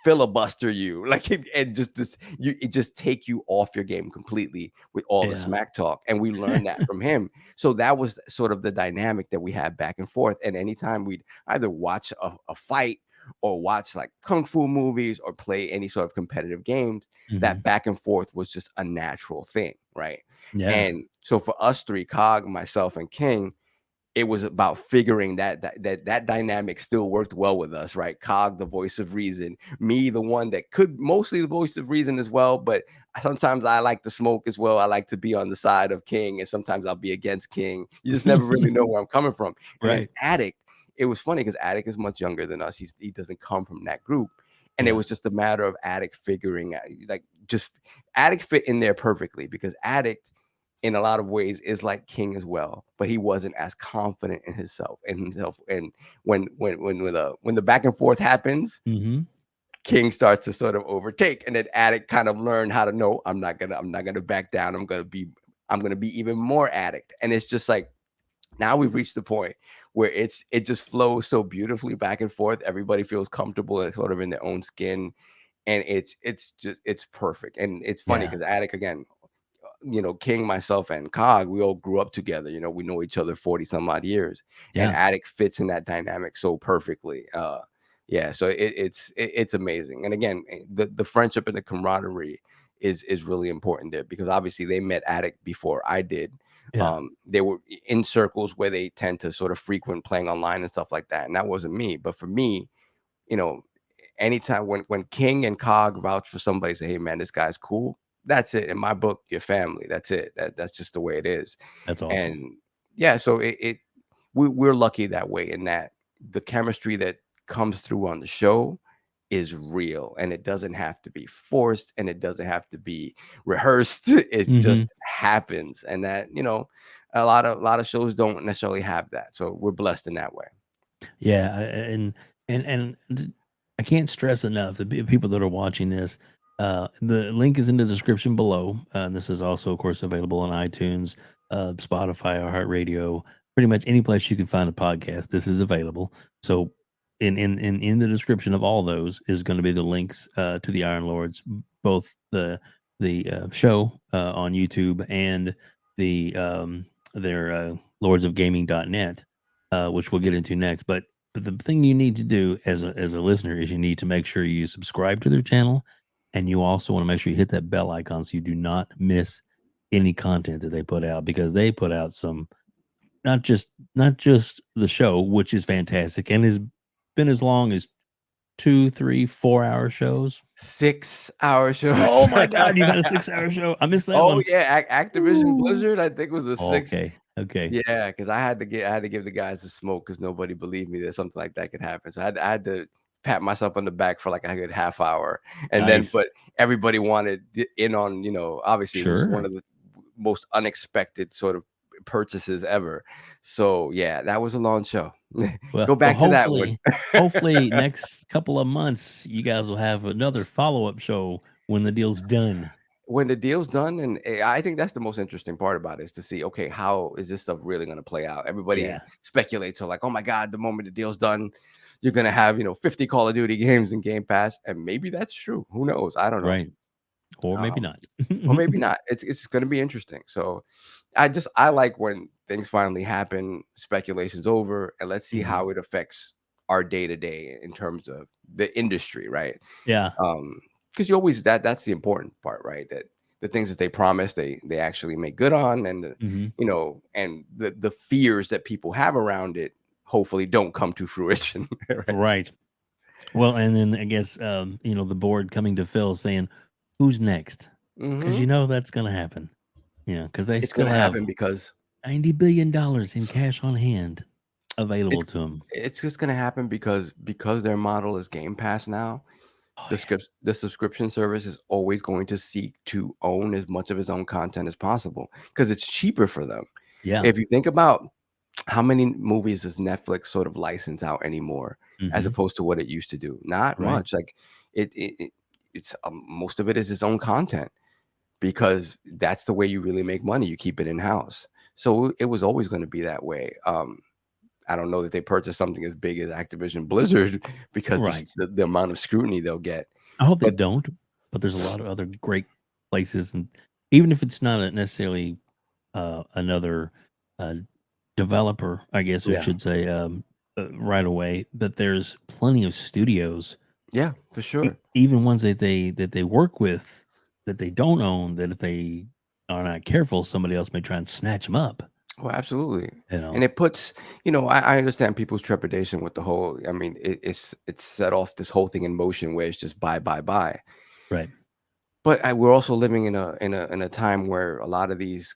filibuster you, like, and just take you off your game completely with all the smack talk. And we learned that from him. So that was sort of the dynamic that we had back and forth. And anytime we'd either watch a fight or watch like kung fu movies or play any sort of competitive games, that back and forth was just a natural thing, right? Yeah. And so for us three, Cog, myself, and King, it was about figuring that dynamic still worked well with us, right? Cog, the voice of reason, me, the one that could mostly the voice of reason as well, but sometimes I like to smoke as well. I like to be on the side of King, and sometimes I'll be against King. You just never really know where I'm coming from. And then Addict, it was funny because Addict is much younger than us. He doesn't come from that group. And it was just a matter of Addict figuring out, like, just Addict fit in there perfectly, because Addict, in a lot of ways, is like King as well, but he wasn't as confident in himself. And when the back and forth happens, King starts to sort of overtake, and then Addict kind of learned how to know, I'm not gonna back down. I'm gonna be even more Addict. And it's just like, now we've reached the point where it just flows so beautifully back and forth. Everybody feels comfortable and sort of in their own skin, and it's perfect. And it's funny because Addict, again, King, myself, and Cog, we all grew up together. We know each other 40 some odd years, and Addict fits in that dynamic so perfectly. So it's amazing. And again, the friendship and the camaraderie is really important there, because obviously they met Addict before I did. Yeah. They were in circles where they tend to sort of frequent playing online and stuff like that, and that wasn't me. But for me, you know, anytime when King and Cog vouch for somebody, say, hey man, this guy's cool, that's it. In my book, your family. That's it. That's just the way it is. That's awesome. And yeah, so we're lucky that way, in that the chemistry that comes through on the show is real, and it doesn't have to be forced, and it doesn't have to be rehearsed. It just happens. And that, a lot of shows don't necessarily have that. So we're blessed in that way. Yeah, and I can't stress enough the people that are watching this. The link is in the description below. This is also, of course, available on iTunes, Spotify, iHeartRadio, pretty much any place you can find a podcast. This is available. So, in the description of all those is going to be the links to the Iron Lords, both the show on YouTube and their lordsofgaming.net. Which we'll get into next. But the thing you need to do as a listener is you need to make sure you subscribe to their channel, and you also want to make sure you hit that bell icon so you do not miss any content that they put out, because they put out some not just the show, which is fantastic and has been as long as 2, 3, 4 hour shows. 6-hour shows. Oh my God, you got a 6-hour show. I missed that one. Oh yeah, Activision Ooh. Blizzard, I think, was a 6. Okay. Yeah, because I had to give the guys the smoke, because nobody believed me that something like that could happen. So I had to pat myself on the back for like a good half hour, and Nice. then but everybody wanted in on, obviously it was one Sure. of the most unexpected sort of purchases ever. So yeah, that was a long show. Well, Go back to that one. hopefully next couple of months you guys will have another follow-up show when the deal's done. When the deal's done, and I think that's the most interesting part about it, is to see, okay, how is this stuff really going to play out? Everybody speculates, so like, oh my God, the moment the deal's done, you're going to have 50 Call of Duty games in Game Pass, and maybe that's true. Who knows? I don't know. Right. Or maybe not. Or maybe not. It's going to be interesting. So I like when things finally happen, speculation's over, and let's see how it affects our day to day in terms of the industry, right? Yeah. Because you always that's the important part, right? That the things that they promise, they actually make good on, and and the fears that people have around it hopefully don't come to fruition. Right. Well, and then I guess the board coming to Phil saying, "Who's next?" Because that's going to happen. Yeah, because they still have because $90 billion in cash on hand available to them. It's just going to happen because their model is Game Pass now. The subscription service is always going to seek to own as much of its own content as possible, because it's cheaper for them. Yeah. If you think about how many movies does Netflix sort of license out anymore, as opposed to what it used to do? Not much. Like it's most of it is its own content, because that's the way you really make money. You keep it in house. So it was always going to be that way. I don't know that they purchased something as big as Activision Blizzard, because the amount of scrutiny they'll get. I hope they don't, but there's a lot of other great places, and even if it's not necessarily another developer, I guess we should say right away, but there's plenty of studios. Yeah, for sure. Even ones that they work with that they don't own, that if they are not careful, somebody else may try and snatch them up. Well, absolutely. And it puts, I understand people's trepidation with the whole, I mean, it's set off this whole thing in motion where it's just buy. Right. But we're also living in a time where a lot of these,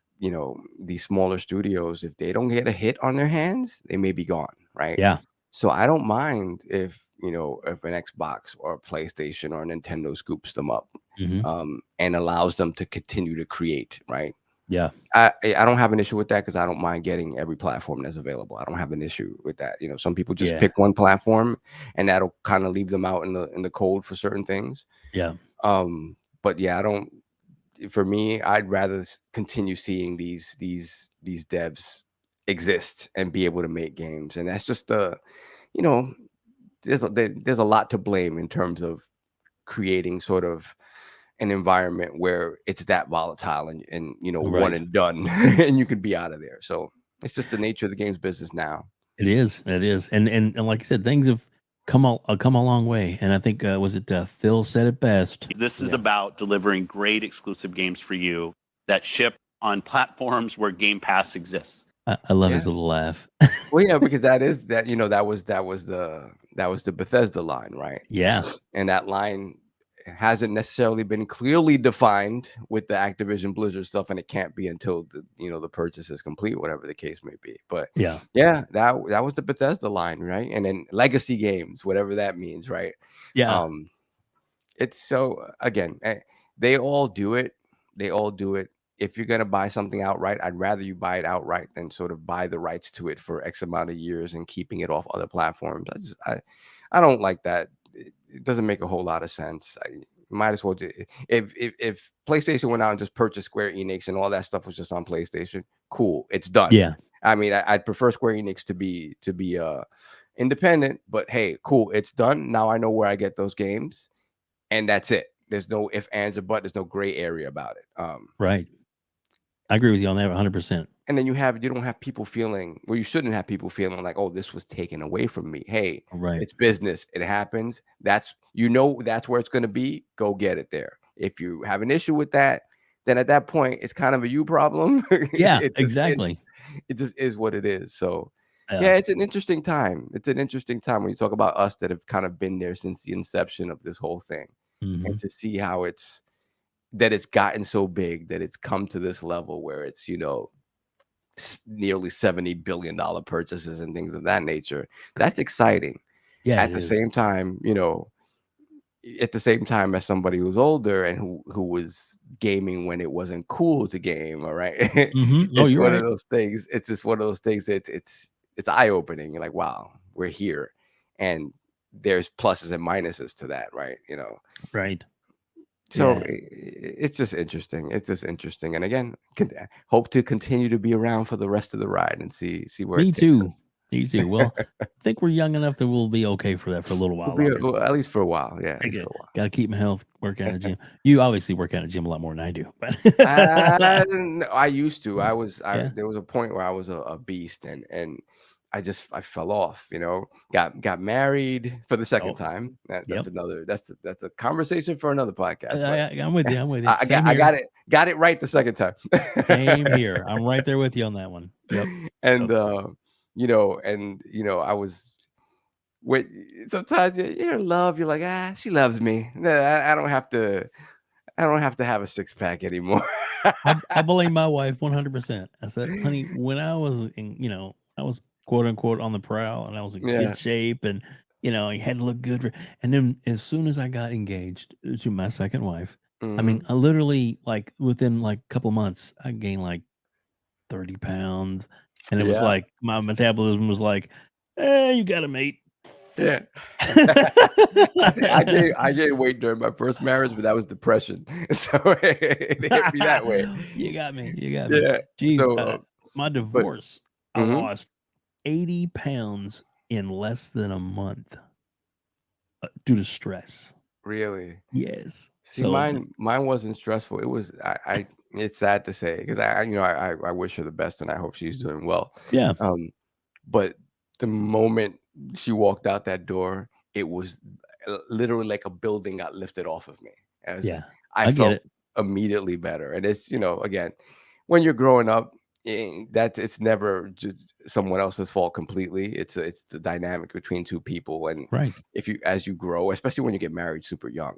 these smaller studios, if they don't get a hit on their hands, they may be gone. Right. Yeah. So I don't mind if an Xbox or a PlayStation or a Nintendo scoops them up and allows them to continue to create. Right. Yeah. I don't have an issue with that, because I don't mind getting every platform that's available. I don't have an issue with that. Some people just pick one platform, and that'll kind of leave them out in the cold for certain things. Yeah. But yeah, for me, I'd rather continue seeing these devs exist and be able to make games. And that's just there's a lot to blame in terms of creating sort of an environment where it's that volatile and one and done, and you can be out of there. So it's just the nature of the games business now. It is. And like I said, things have come a long way. And I think was it Phil said it best. This is Yeah. about delivering great exclusive games for you that ship on platforms where Game Pass exists. I love Yeah. his little laugh. Well, yeah, because that is that, that was the Bethesda line, right? Yeah. And that line hasn't necessarily been clearly defined with the Activision Blizzard stuff, and it can't be until the purchase is complete, whatever the case may be. But Yeah. yeah, that was the Bethesda line, right? And then legacy games, whatever that means, right? Yeah. It's so again, they all do it. They all do it. If you're gonna buy something outright, I'd rather you buy it outright than sort of buy the rights to it for X amount of years and keeping it off other platforms. I don't like that. It doesn't make a whole lot of sense. Might as well if PlayStation went out and just purchased Square Enix and all that stuff was just on PlayStation, cool, it's done. Yeah. I mean, I'd prefer Square Enix to be independent, but hey, cool, it's done. Now I know where I get those games, and that's it. There's no if, ands, or but. There's no gray area about it. Right. I agree with you on that 100%. And then you don't have people feeling, well, you shouldn't have people feeling like, oh, this was taken away from me. Hey, Right. it's business. It happens. That's where it's going to be. Go get it there. If you have an issue with that, then at that point, it's kind of a you problem. Yeah, It just exactly. it just is what it is. So yeah, it's an interesting time. It's an interesting time when you talk about us that have kind of been there since the inception of this whole thing, and to see how it's gotten so big that it's come to this level where it's nearly $70 billion purchases and things of that nature. That's exciting. Yeah. At the same time, as somebody who's older and who was gaming when it wasn't cool to game, all right. Oh, It's you're one right. of those things. It's just one of those things. It's eye-opening. You're like, wow, we're here, and there's pluses and minuses to that, right? Right. So Yeah. it's just interesting. It's just interesting. And again, hope to continue to be around for the rest of the ride and see where Me it takes us. too. Me too. Well, I think we're young enough that we'll be okay for that for a little while We'll be, longer. well, at least for a while. Yeah, at least for a while. Got to keep my health, work out at a gym. You obviously work out at a gym a lot more than I do. But I used to. Yeah. There was a point where I was a beast, and I fell off. Got married for the second time. That's another. That's a conversation for another podcast. I'm with you. I'm with you. I got it right the second time. Same here. I'm right there with you on that one. Yep. And I was with sometimes you're in love. You're like, she loves me. I don't have to have a six pack anymore. I blame my wife 100%. I said, honey, when I was I was quote unquote on the prowl and I was in good shape and I had to look good and then as soon as I got engaged to my second wife, I mean, I literally like within like a couple months, I gained like 30 pounds. And it was like my metabolism was like, you got a mate. Yeah. I gained weight during my first marriage, but that was depression. So it hit me that way. You got me. Yeah. Jeez, So my divorce, I lost 80 pounds in less than a month due to stress. Really? Yes. See, So mine wasn't stressful. It was it's sad to say because I wish her the best and I hope she's doing well. Yeah. But the moment she walked out that door, it was literally like a building got lifted off of me. I felt immediately better. And it's again, when you're growing up, it's never just someone else's fault completely. It's the dynamic between two people, and as you grow, especially when you get married super young,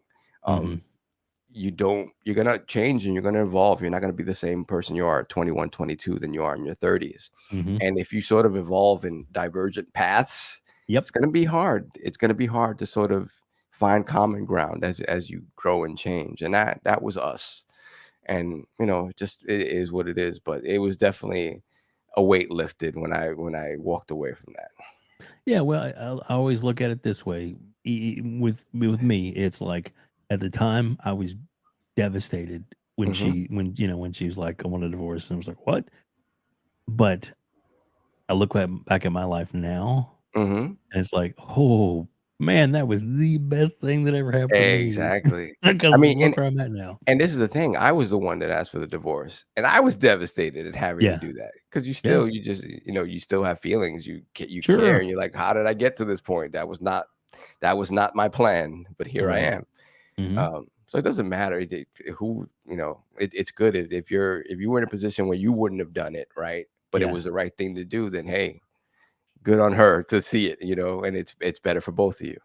you're gonna change and you're gonna evolve. You're not gonna be the same person you are at 21, 22 than you are in your 30s. And if you sort of evolve in divergent paths, it's gonna be hard. It's gonna be hard to sort of find common ground as you grow and change. And that was us. And just it is what it is. But it was definitely a weight lifted when I walked away from that. Yeah, well, I always look at it this way. With me, it's like at the time I was devastated when when she was like, I want a divorce, and I was like, what? But I look back at my life now, and it's like, oh man, that was the best thing that ever happened to me. Exactly. Because look where I'm at now. And this is the thing. I was the one that asked for the divorce, and I was devastated at having to do that because you still have feelings. You care, and you're like, how did I get to this point? That was not that was not my plan, but here I Right. am. Mhm. So it doesn't matter who, it's good if you were in a position where you wouldn't have done it, right? But it Yeah. was the right thing to do, then hey, good on her to see it, and it's better for both of you.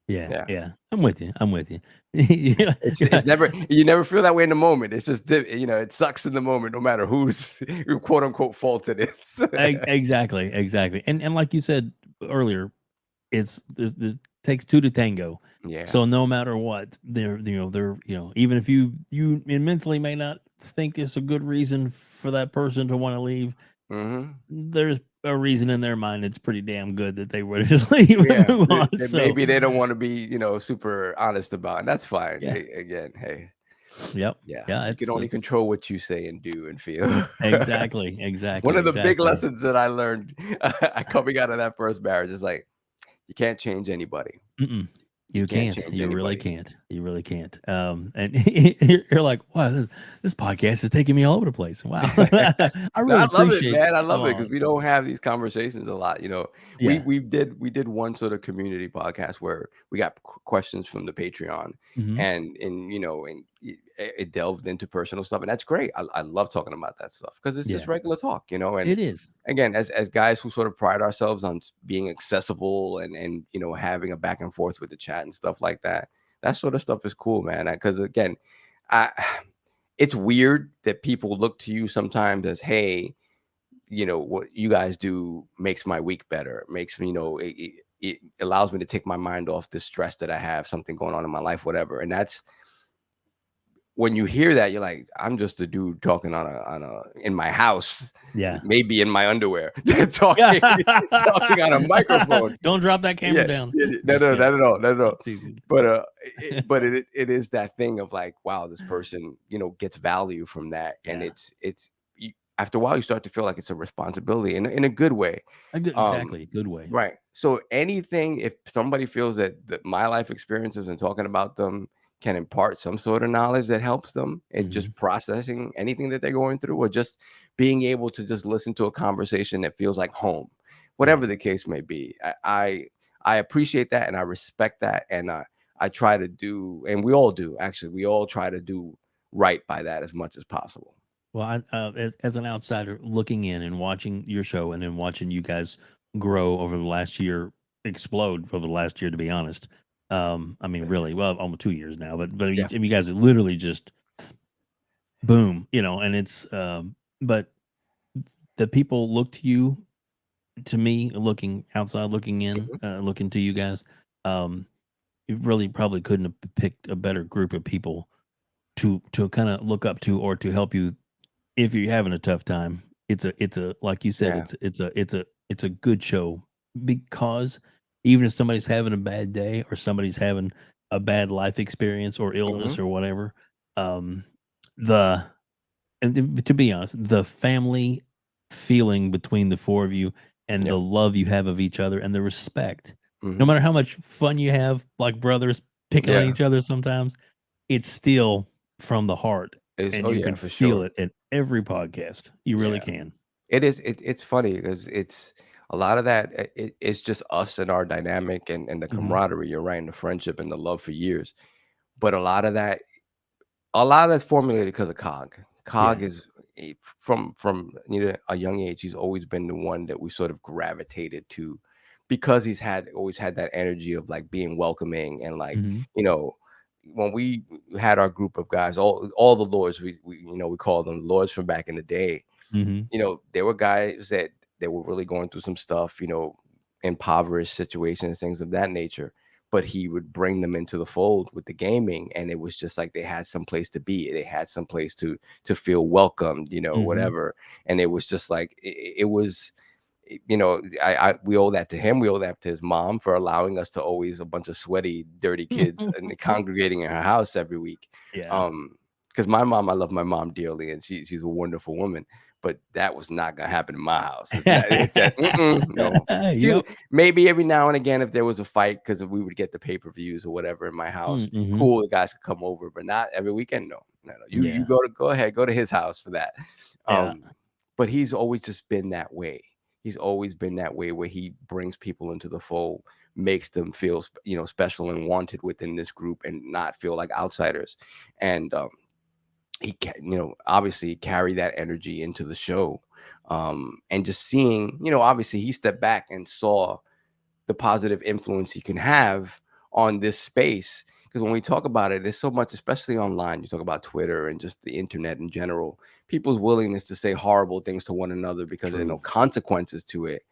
Yeah. Yeah. Yeah. I'm with you. I'm with you. Yeah. It's never, you never feel that way in the moment. It's just it sucks in the moment, no matter whose quote unquote fault it is. Exactly. Exactly. And like you said earlier, it takes two to tango. Yeah. So no matter what, even if you mentally may not think it's a good reason for that person to want to leave, Hmm. there's a reason in their mind it's pretty damn good that they would just leave and Yeah. move on. That So maybe they don't want to be, super honest about, and that's fine. yeah. Again, hey, Yep. yeah, Yeah, you can only it's control what you say and do and feel. exactly, One exactly, of the big exactly. lessons that I learned coming out of that first marriage is like, you can't change anybody. Mm-mm. You You can't can't. change You really anybody. can't. You really can't. And you're like, wow, this podcast is taking me all over the place. Wow. I No, really I love it, appreciate man. I come love it because on. we don't have these conversations a lot. We Yeah. we did one sort of community podcast where we got questions from the Patreon, Hmm. and it delved into personal stuff, and that's great. I love talking about that stuff because it's just Yeah. regular talk, and It is. again, as guys who sort of pride ourselves on being accessible and having a back and forth with the chat and stuff like that. That sort of stuff is cool, man. Because again, I it's weird that people look to you sometimes as, hey, what you guys do makes my week better, makes me, it allows me to take my mind off the stress that I have, something going on in my life, whatever. And that's when you hear that, you're like, I'm just a dude talking on a in my house, Yeah. maybe in my underwear, talking talking on a microphone. Don't drop that camera Yeah, down. yeah, no, Just no, kidding. not at all, not at all. Teasing. But it is that thing of like, wow, this person, gets value from that, and Yeah. after a while you start to feel like it's a responsibility in a good way. Exactly. Good way. Right. So anything, if somebody feels that my life experiences and talking about them can impart some sort of knowledge that helps them in Hmm. just processing anything that they're going through, or just being able to just listen to a conversation that feels like home, whatever Right. the case may be, I appreciate that and I respect that, and I try to do, and we all do actually, we all try to do right by that as much as possible. Well, as an outsider looking in and watching your show and then watching you guys grow over the last year, explode over the last year, to be honest. I mean, really, well, almost 2 years now, but Yeah. you guys are literally just boom, and but the people look to you, to me, looking outside, looking in, Mhm. looking to you guys. Um, you really probably couldn't have picked a better group of people to kind of look up to or to help you if you're having a tough time. It's a like you said, Yeah. it's a good show because even if somebody's having a bad day or somebody's having a bad life experience or illness Mhm. or whatever, um, the to be honest, the family feeling between the four of you and Yeah. the love you have of each other and the respect, no Mhm. matter how much fun you have, like brothers picking on Yeah. each other sometimes, it's still from the heart, and Oh you yeah, can for feel sure. it in every podcast. You really Yeah. can. It is. It's funny because it's a lot of that. It's just us and our dynamic and the Mhm. camaraderie. You're right, and the friendship and the love for years. But a lot of that's formulated because of Cog. Cog Yeah. is from a young age. He's always been the one that we sort of gravitated to, because he's always had that energy of like being welcoming, and like, Mhm. when we had our group of guys, all the lords, we call them lords from back in the day. Mhm. There were guys that they were really going through some stuff, impoverished situations, things of that nature. But he would bring them into the fold with the gaming, and it was just like they had some place to be. They had some place to feel welcomed, Mhm. whatever. And it was just like it was, we owe that to him. We owe that to his mom for allowing us to always a bunch of sweaty, dirty kids and congregating in her house every week. Yeah. Because my mom, I love my mom dearly, and she's a wonderful woman. But that was not gonna happen in my house. No. She Yep. maybe every now and again, if there was a fight, because we would get the pay-per-views or whatever in my house, Mhm. cool, the guys could come over, but not every weekend. No, no, no. You Yeah. go ahead, go to his house for that. Yeah. But he's always just been that way. He's always been that way, where he brings people into the fold, makes them feel special and wanted within this group and not feel like outsiders. And he obviously carry that energy into the show. And just seeing, obviously he stepped back and saw the positive influence he can have on this space. Because when we talk about it, there's so much, especially online. You talk about Twitter and just the internet in general, people's willingness to say horrible things to one another because there are no consequences to it.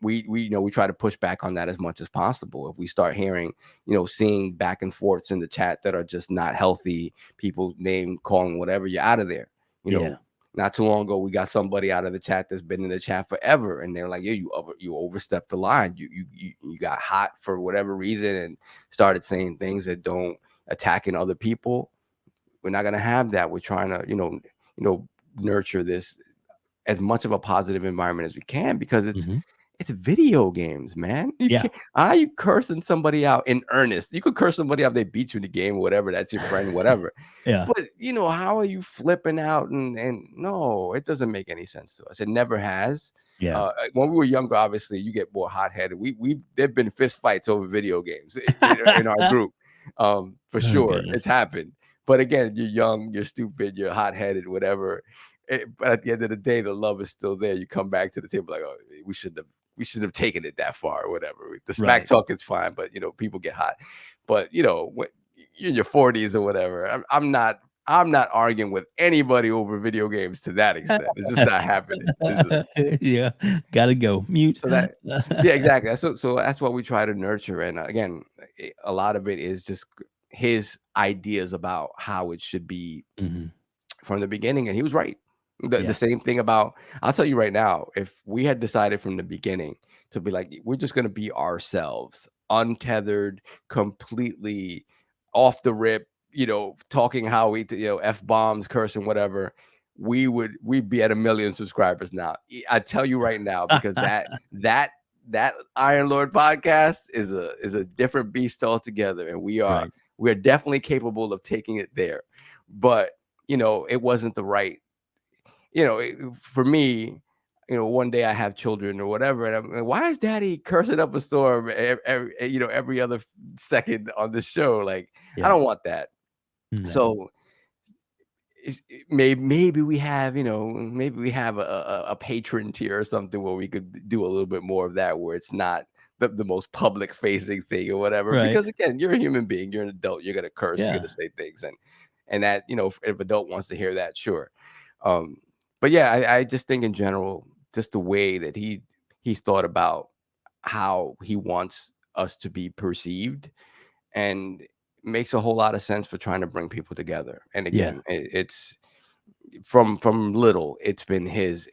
We try to push back on that as much as possible. If we start hearing, seeing back and forths in the chat that are just not healthy, people name calling, whatever, you're out of there. Not too long ago, we got somebody out of the chat that's been in the chat forever, and they're like, "Yeah, you overstepped the line. You got hot for whatever reason and started saying things that don't attacking other people. We're not gonna have that. We're trying to nurture this as much of a positive environment as we can because it's video games, man. You cursing somebody out in earnest. You could curse somebody out, they beat you in the game, whatever. That's your friend, whatever. But how are you flipping out? And no, it doesn't make any sense to us. It never has. When we were younger, obviously, you get more hot-headed. There've been fist fights over video games in our group. For sure, it's happened. But again, you're young, you're stupid, you're hot-headed, whatever. But at the end of the day, the love is still there. You come back to the table like, oh, we shouldn't have taken it that far or whatever. The smack talk is fine, but people get hot. But when you're in your 40s or whatever, I'm not arguing with anybody over video games to that extent. It's just not happening. Gotta go mute. So that exactly. So that's what we try to nurture. And again, a lot of it is just his ideas about how it should be from the beginning, and he was right. The same thing about, I'll tell you right now, if we had decided from the beginning to be like, we're just going to be ourselves, untethered, completely off the rip, talking how we, F-bombs, cursing, whatever, we'd be at 1 million subscribers now. I tell you right now, because that Iron Lord podcast is a different beast altogether. And we're definitely capable of taking it there. But, it wasn't the right, for me, one day I have children or whatever, and I'm like, why is Daddy cursing up a storm every other second on the show? Like, I don't want that. No. So maybe we have, a patron tier or something where we could do a little bit more of that, where it's not the most public facing thing or whatever. Because again, you're a human being, you're an adult, you're gonna curse, you're gonna say things, and that, if adult wants to hear that, sure. But yeah, I just think in general, just the way that he's thought about how he wants us to be perceived, and makes a whole lot of sense for trying to bring people together. And again, it's from little, it's been his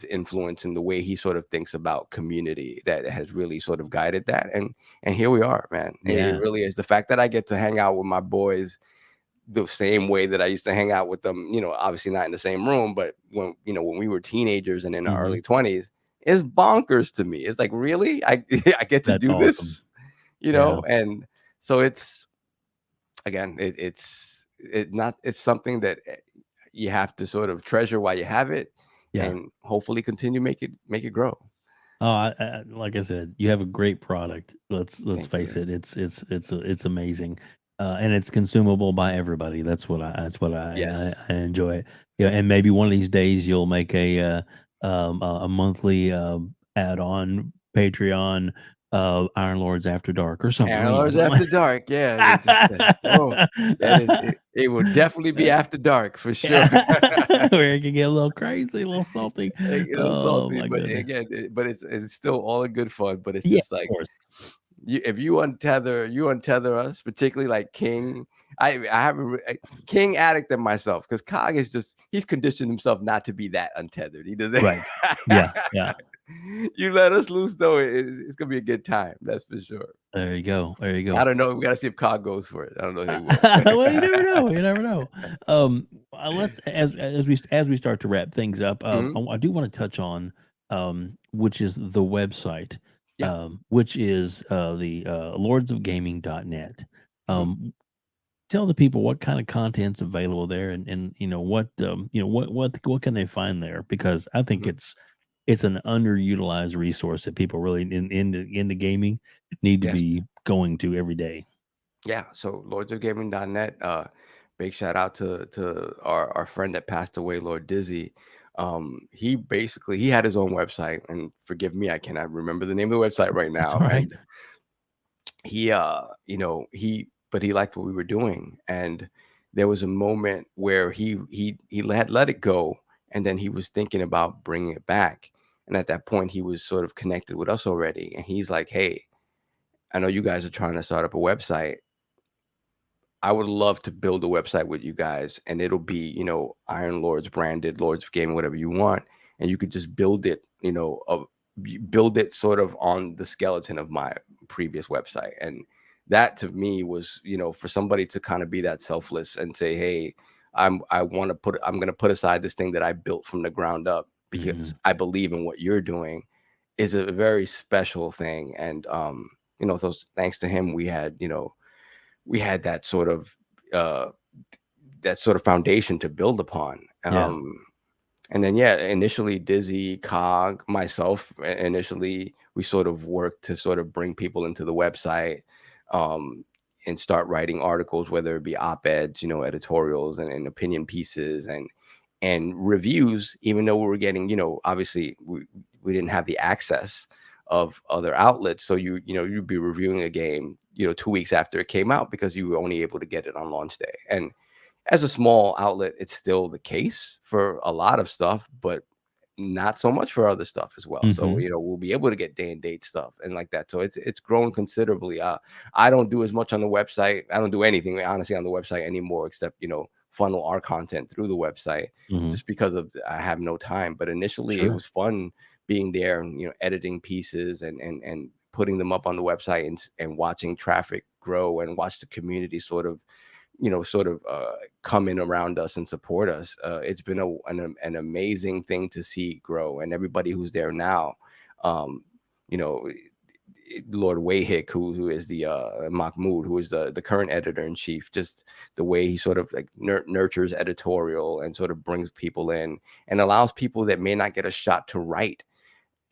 influence in the way he sort of thinks about community that has really sort of guided that. And here we are, man. And it really is the fact that I get to hang out with my boys the same way that I used to hang out with them, obviously not in the same room, but when we were teenagers and in our early 20s, is bonkers to me. It's like, really, I get to do this, and so it's, again, it's something that you have to sort of treasure while you have it, and hopefully continue make it grow. Oh, like I said, you have a great product. Let's face it, it's amazing. And it's consumable by everybody. That's what I enjoy it. And maybe one of these days you'll make a monthly add-on Patreon Iron Lords After Dark or something. Iron Lords After Dark, it will definitely be after dark for sure. Where it can get a little crazy, a little salty, salty, but again, it's still all in good fun. But it's just like, if you untether us, particularly like King. I have King addict than myself, because Cog is he's conditioned himself not to be that untethered. He doesn't. Right. Yeah. You let us loose though, it's gonna be a good time. That's for sure. There you go. I don't know. We gotta see if Cog goes for it. I don't know. Well, you never know. Let's as we start to wrap things up. I do want to touch on which is the website. Which is the lordsofgaming.net. Tell the people what kind of content's available there, and what can they find there, because I think it's it's an underutilized resource that people really into gaming need to Yes. be going to every day. Yeah. So lordsofgaming.net, big shout out to our friend that passed away, Lord Dizzy. He had his own website, and forgive me, I cannot remember the name of the website right That's now. all right. And he but he liked what we were doing, and there was a moment where he let it go, and then he was thinking about bringing it back. And at that point he was sort of connected with us already, and he's like, hey, I know you guys are trying to start up a website. I would love to build a website with you guys, and it'll be, Iron Lords branded, Lords of Gaming, whatever you want. And you could just build it, build it sort of on the skeleton of my previous website. And that to me was, for somebody to kind of be that selfless and say, hey, I'm going to put aside this thing that I built from the ground up because I believe in what you're doing, is a very special thing. And, thanks to him, we had uh, that sort of foundation to build upon. Yeah. And then, yeah, initially Dizzy, Cog, myself, initially we sort of worked to sort of bring people into the website, and start writing articles, whether it be op-eds, editorials and opinion pieces and reviews, even though we were getting, obviously we didn't have the access of other outlets. So you'd be reviewing a game, 2 weeks after it came out, because you were only able to get it on launch day. And as a small outlet, it's still the case for a lot of stuff, but not so much for other stuff as well. So, we'll be able to get day and date stuff and like that. So it's grown considerably. I don't do as much on the website. I don't do anything honestly on the website anymore, except, funnel our content through the website, just because I have no time. But initially it was fun being there and, editing pieces and putting them up on the website and watching traffic grow and watch the community sort of come in around us and support us. It's been an amazing thing to see grow, and everybody who's there now, you know, Lord Wayhick, who is the Mahmoud, who is the current editor in chief, just the way he sort of like nurtures editorial and sort of brings people in and allows people that may not get a shot to write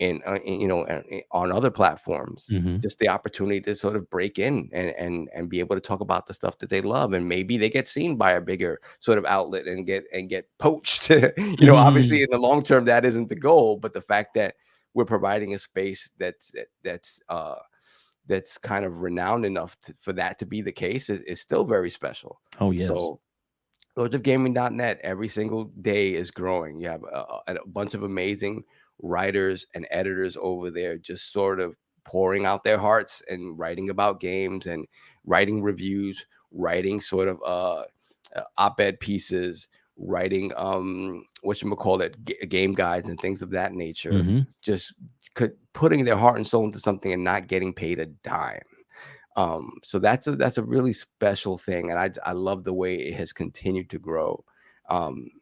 on other platforms, just the opportunity to sort of break in and be able to talk about the stuff that they love. And maybe they get seen by a bigger sort of outlet and get poached. Obviously in the long term that isn't the goal, but the fact that we're providing a space that's kind of renowned enough for that to be the case is still very special. Oh, yes. So lordsofgaming.net every single day is growing. You have a bunch of amazing writers and editors over there, just sort of pouring out their hearts and writing about games and writing reviews, writing sort of op-ed pieces, writing game guides and things of that nature. Just putting their heart and soul into something and not getting paid a dime. So that's a really special thing, and I love the way it has continued to grow.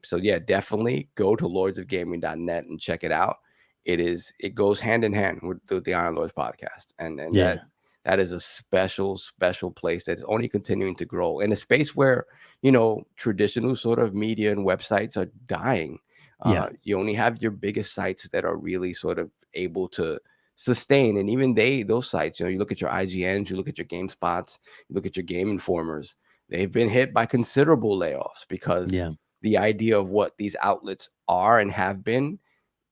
So yeah, definitely go to lordsofgaming.net and check it out. It goes hand in hand with the Iron Lords podcast, and Yeah. that is a special place that's only continuing to grow in a space where traditional sort of media and websites are dying. Yeah. You only have your biggest sites that are really sort of able to sustain, and even those sites, you look at your IGNs, you look at your GameSpots, you look at your Game Informers, they've been hit by considerable layoffs because Yeah. the idea of what these outlets are and have been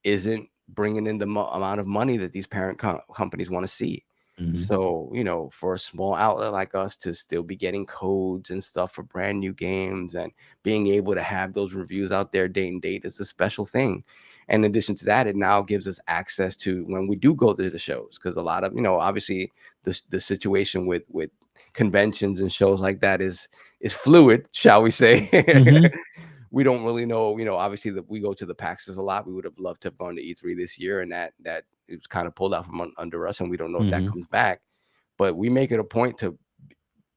isn't bringing in the amount of money that these parent companies want to see. So, for a small outlet like us to still be getting codes and stuff for brand new games and being able to have those reviews out there day and date is a special thing. And in addition to that, it now gives us access to when we do go to the shows, because a lot of, obviously the situation with conventions and shows like that is fluid, shall we say. We don't really know, obviously that we go to the PAXs a lot. We would have loved to have gone to E3 this year, and that it was kind of pulled out from under us, and we don't know if that comes back. But we make it a point to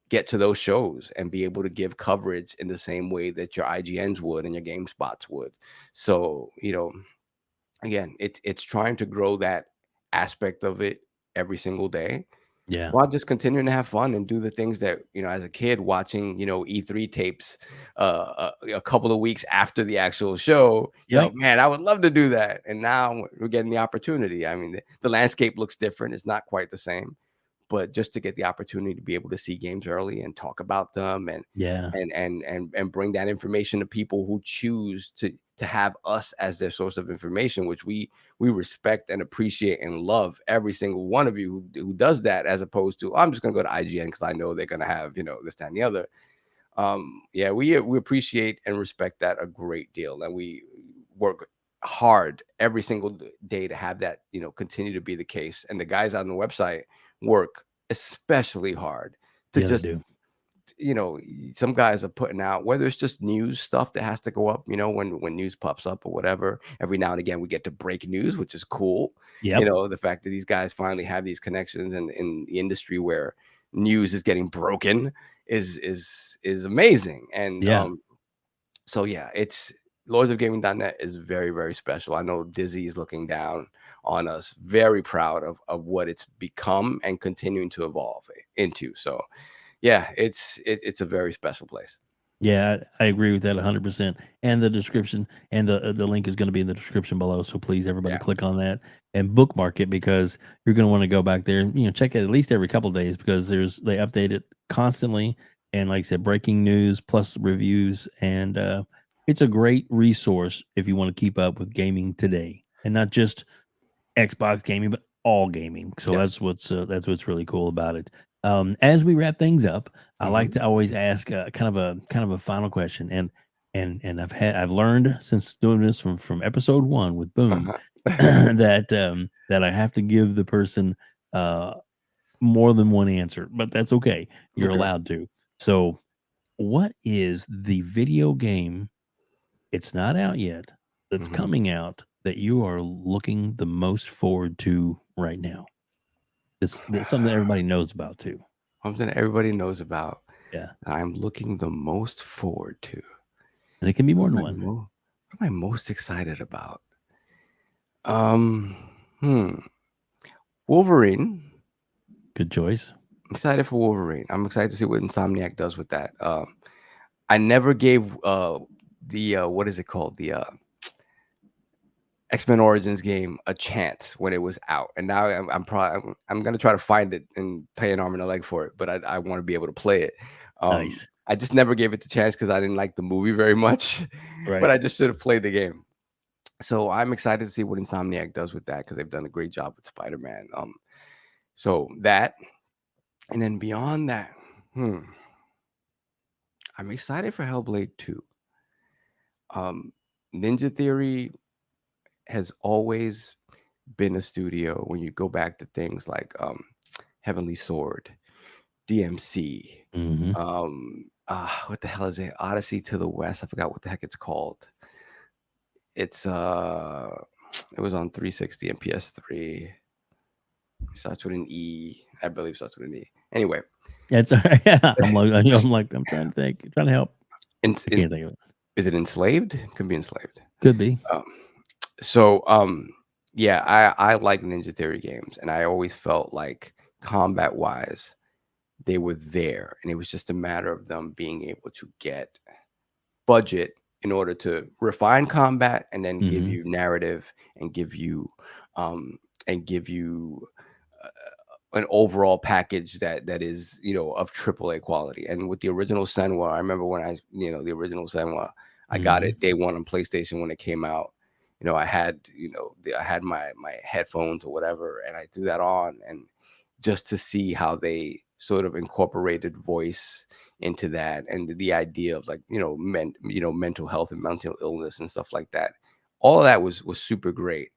get to those shows and be able to give coverage in the same way that your IGNs would and your GameSpots would. So, again, it's trying to grow that aspect of it every single day. Yeah. while just continuing to have fun and do the things that, as a kid watching, E3 tapes a couple of weeks after the actual show, Yep. man, I would love to do that. And now we're getting the opportunity. I mean, the landscape looks different. It's not quite the same, but just to get the opportunity to be able to see games early and talk about them and Yeah. and bring that information to people who choose to have us as their source of information, which we respect and appreciate and love every single one of you who does that, as opposed to, I'm just gonna go to IGN because I know they're gonna have this, that, and the other. Yeah, we appreciate and respect that a great deal, and we work hard every single day to have that continue to be the case. And the guys on the website work especially hard to Yeah, they just do. some guys are putting out, whether it's just news stuff that has to go up, when news pops up or whatever. Every now and again, we get to break news, which is cool. Yep. The fact that these guys finally have these connections in the industry where news is getting broken is amazing. And Yeah. so yeah, it's lordsofgaming.net is very, very special. I know Dizzy is looking down on us, very proud of what it's become and continuing to evolve into. So yeah, it's a very special place. Yeah, I agree with that 100%. And the description and the link is going to be in the description below. So please, everybody, Yeah. click on that and bookmark it, because you're going to want to go back there and check it at least every couple of days, because they update it constantly. And like I said, breaking news plus reviews, and it's a great resource if you want to keep up with gaming today, and not just Xbox gaming, but all gaming. So Yes. that's what's really cool about it. As we wrap things up, I like to always ask kind of a final question, and I've learned since doing this from episode 1 with Boom that I have to give the person more than one answer, but that's okay. You're Okay. allowed to. So, what is the video game? It's not out yet. That's Mhm. coming out that you are looking the most forward to right now. It's something that everybody knows about too. Something that everybody knows about Yeah, that I'm looking the most forward to. and it can be more than What one. am I most excited about? Um, hmm. Wolverine. Good choice. I'm excited for Wolverine. I'm excited to see what Insomniac does with that. I never gave the what is it called? The X-Men Origins game a chance when it was out, and now I'm gonna try to find it and pay an arm and a leg for it, but I want to be able to play it. Nice. I just never gave it the chance because I didn't like the movie very much, but Right. I just should have played the game. So I'm excited to see what Insomniac does with that, because they've done a great job with Spider-Man. So that, and then beyond that, I'm excited for Hellblade 2. Ninja Theory has always been a studio, when you go back to things like Heavenly Sword, DMC, Hmm. what the hell is it? Odyssey to the West. I forgot what the heck it's called. It's it was on 360 and PS3. Starts with an E. I believe starts with an E. Anyway, That's all right. I'm trying to think, trying to help. I can't think of it. is it Enslaved? Could be Enslaved. Could be. So yeah, I like Ninja Theory games, and I always felt like combat wise they were there, and it was just a matter of them being able to get budget in order to refine combat and then give Hmm. you narrative and give you um an overall package that is of AAA quality. And with the original Senwa, I remember when the original Senwa, I got it day one on PlayStation when it came out. I had I had my headphones or whatever, and I threw that on, and just to see how they sort of incorporated voice into that, and the idea of like mental health and mental illness and stuff like that. All of that was super great.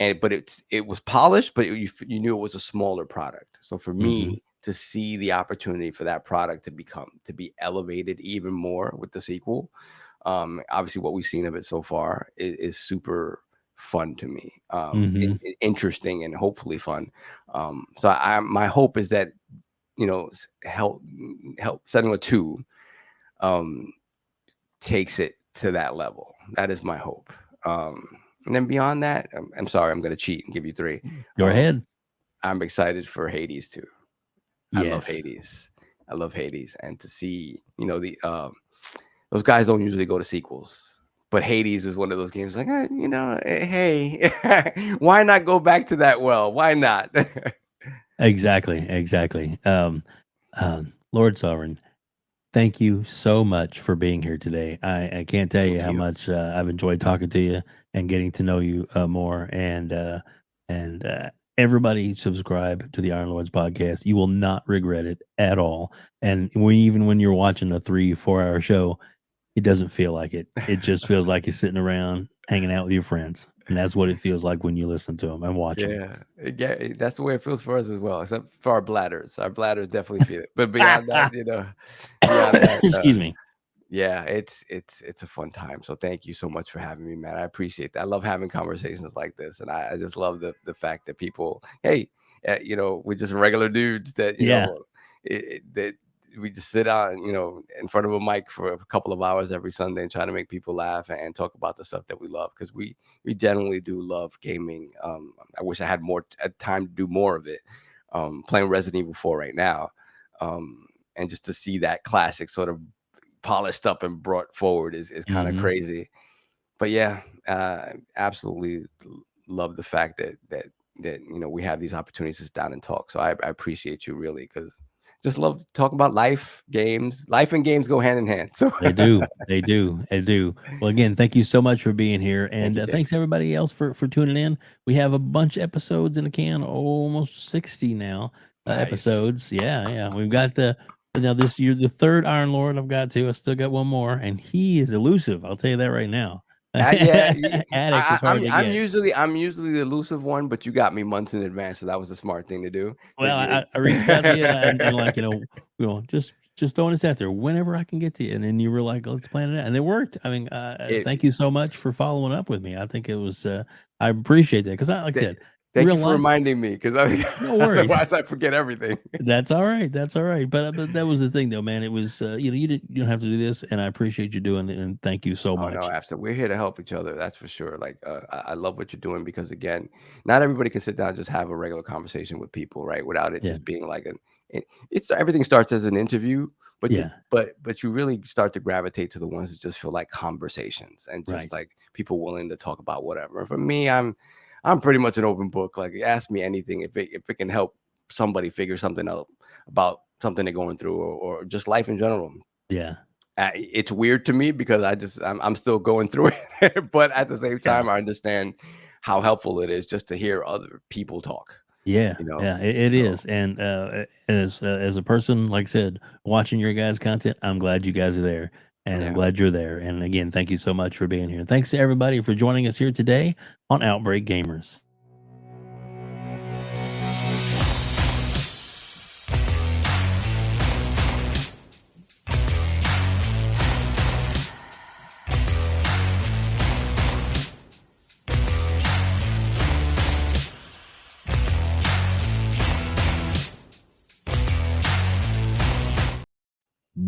But it was polished, but you knew it was a smaller product. So for Hmm. me to see the opportunity for that product to be elevated even more with the sequel, obviously what we've seen of it so far is super fun to me, Hmm. interesting and hopefully fun. So my hope is that help setting a 2 takes it to that level. That is my hope. And then beyond that, I'm sorry, I'm going to cheat and give you 3. Go ahead. I'm excited for Hades too. I love Hades. I love Hades, and to see, you know, the those guys don't usually go to sequels, but Hades is one of those games like, you know, hey, why not go back to that well? Why not? Exactly. Lord Sovereign, thank you so much for being here today. I can't tell you Thank how you. much I've enjoyed talking to you and getting to know you more. And everybody subscribe to the Iron Lords podcast. You will not regret it at all. And even when you're watching a 3-4 hour show, it doesn't feel like it. It just feels like you're sitting around hanging out with your friends. And that's what it feels like when you listen to them and watch them. Yeah, that's the way it feels for us as well, except for our bladders. Our bladders definitely feel it. But beyond that, you know, beyond that, Excuse me. yeah, it's a fun time. So thank you so much for having me, man. I appreciate that. I love having conversations like this, and I just love the fact that people, hey, you know, we're just regular dudes that, you Yeah. know, that we just sit out, you know, in front of a mic for a couple of hours every Sunday and try to make people laugh and talk about the stuff that we love, because we generally do love gaming. I wish I had more time to do more of it. Playing Resident Evil 4 right now, and just to see that classic sort of polished up and brought forward is kind of crazy. But yeah, absolutely love the fact that you know, we have these opportunities to sit down and talk. So I appreciate you really, because just love talking about life, games. Life and games go hand in hand. So They do. Well, again, thank you so much for being here, and you, Jay. thanks everybody else for tuning in. We have a bunch of episodes in the can, almost 60 now. Nice. Episodes. Yeah. We've got now this year the third Iron Lord I've got to. I still got one more, and he is elusive. I'll tell you that right now. Yeah, Attic is hard to I'm get. usually the elusive one, but you got me months in advance, so that was a smart thing to do. Well, I reached out to you and like, you know, just throwing this out there whenever I can get to you. And then you were like, let's plan it out. And it worked. I mean, thank you so much for following up with me. I think it was, I appreciate that. Cause like I said, thank real you for life, reminding me, because no worries. otherwise I forget everything. That's all right. But that was the thing though, man. It was, you know, you don't have to do this, and I appreciate you doing it. And thank you so Oh, much. no, absolutely. We're here to help each other. That's for sure. Like, I love what you're doing, because again, not everybody can sit down and just have a regular conversation with people, right? Without it Yeah. just being like it's everything starts as an interview, but Yeah. but you really start to gravitate to the ones that just feel like conversations and just Right. like people willing to talk about whatever. And for me, I'm pretty much an open book. Like, ask me anything if it can help somebody figure something out about something they're going through, or just life in general. Yeah. It's weird to me because I'm still going through it, but at the same time, I understand how helpful it is just to hear other people talk. Yeah, You know, yeah, it so is. And as a person, like I said, watching your guys' content, I'm glad you guys are there, and I'm yeah. glad you're there. And again, thank you so much for being here. And thanks to everybody for joining us here today on Outbreak Gamers.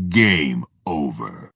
Game over.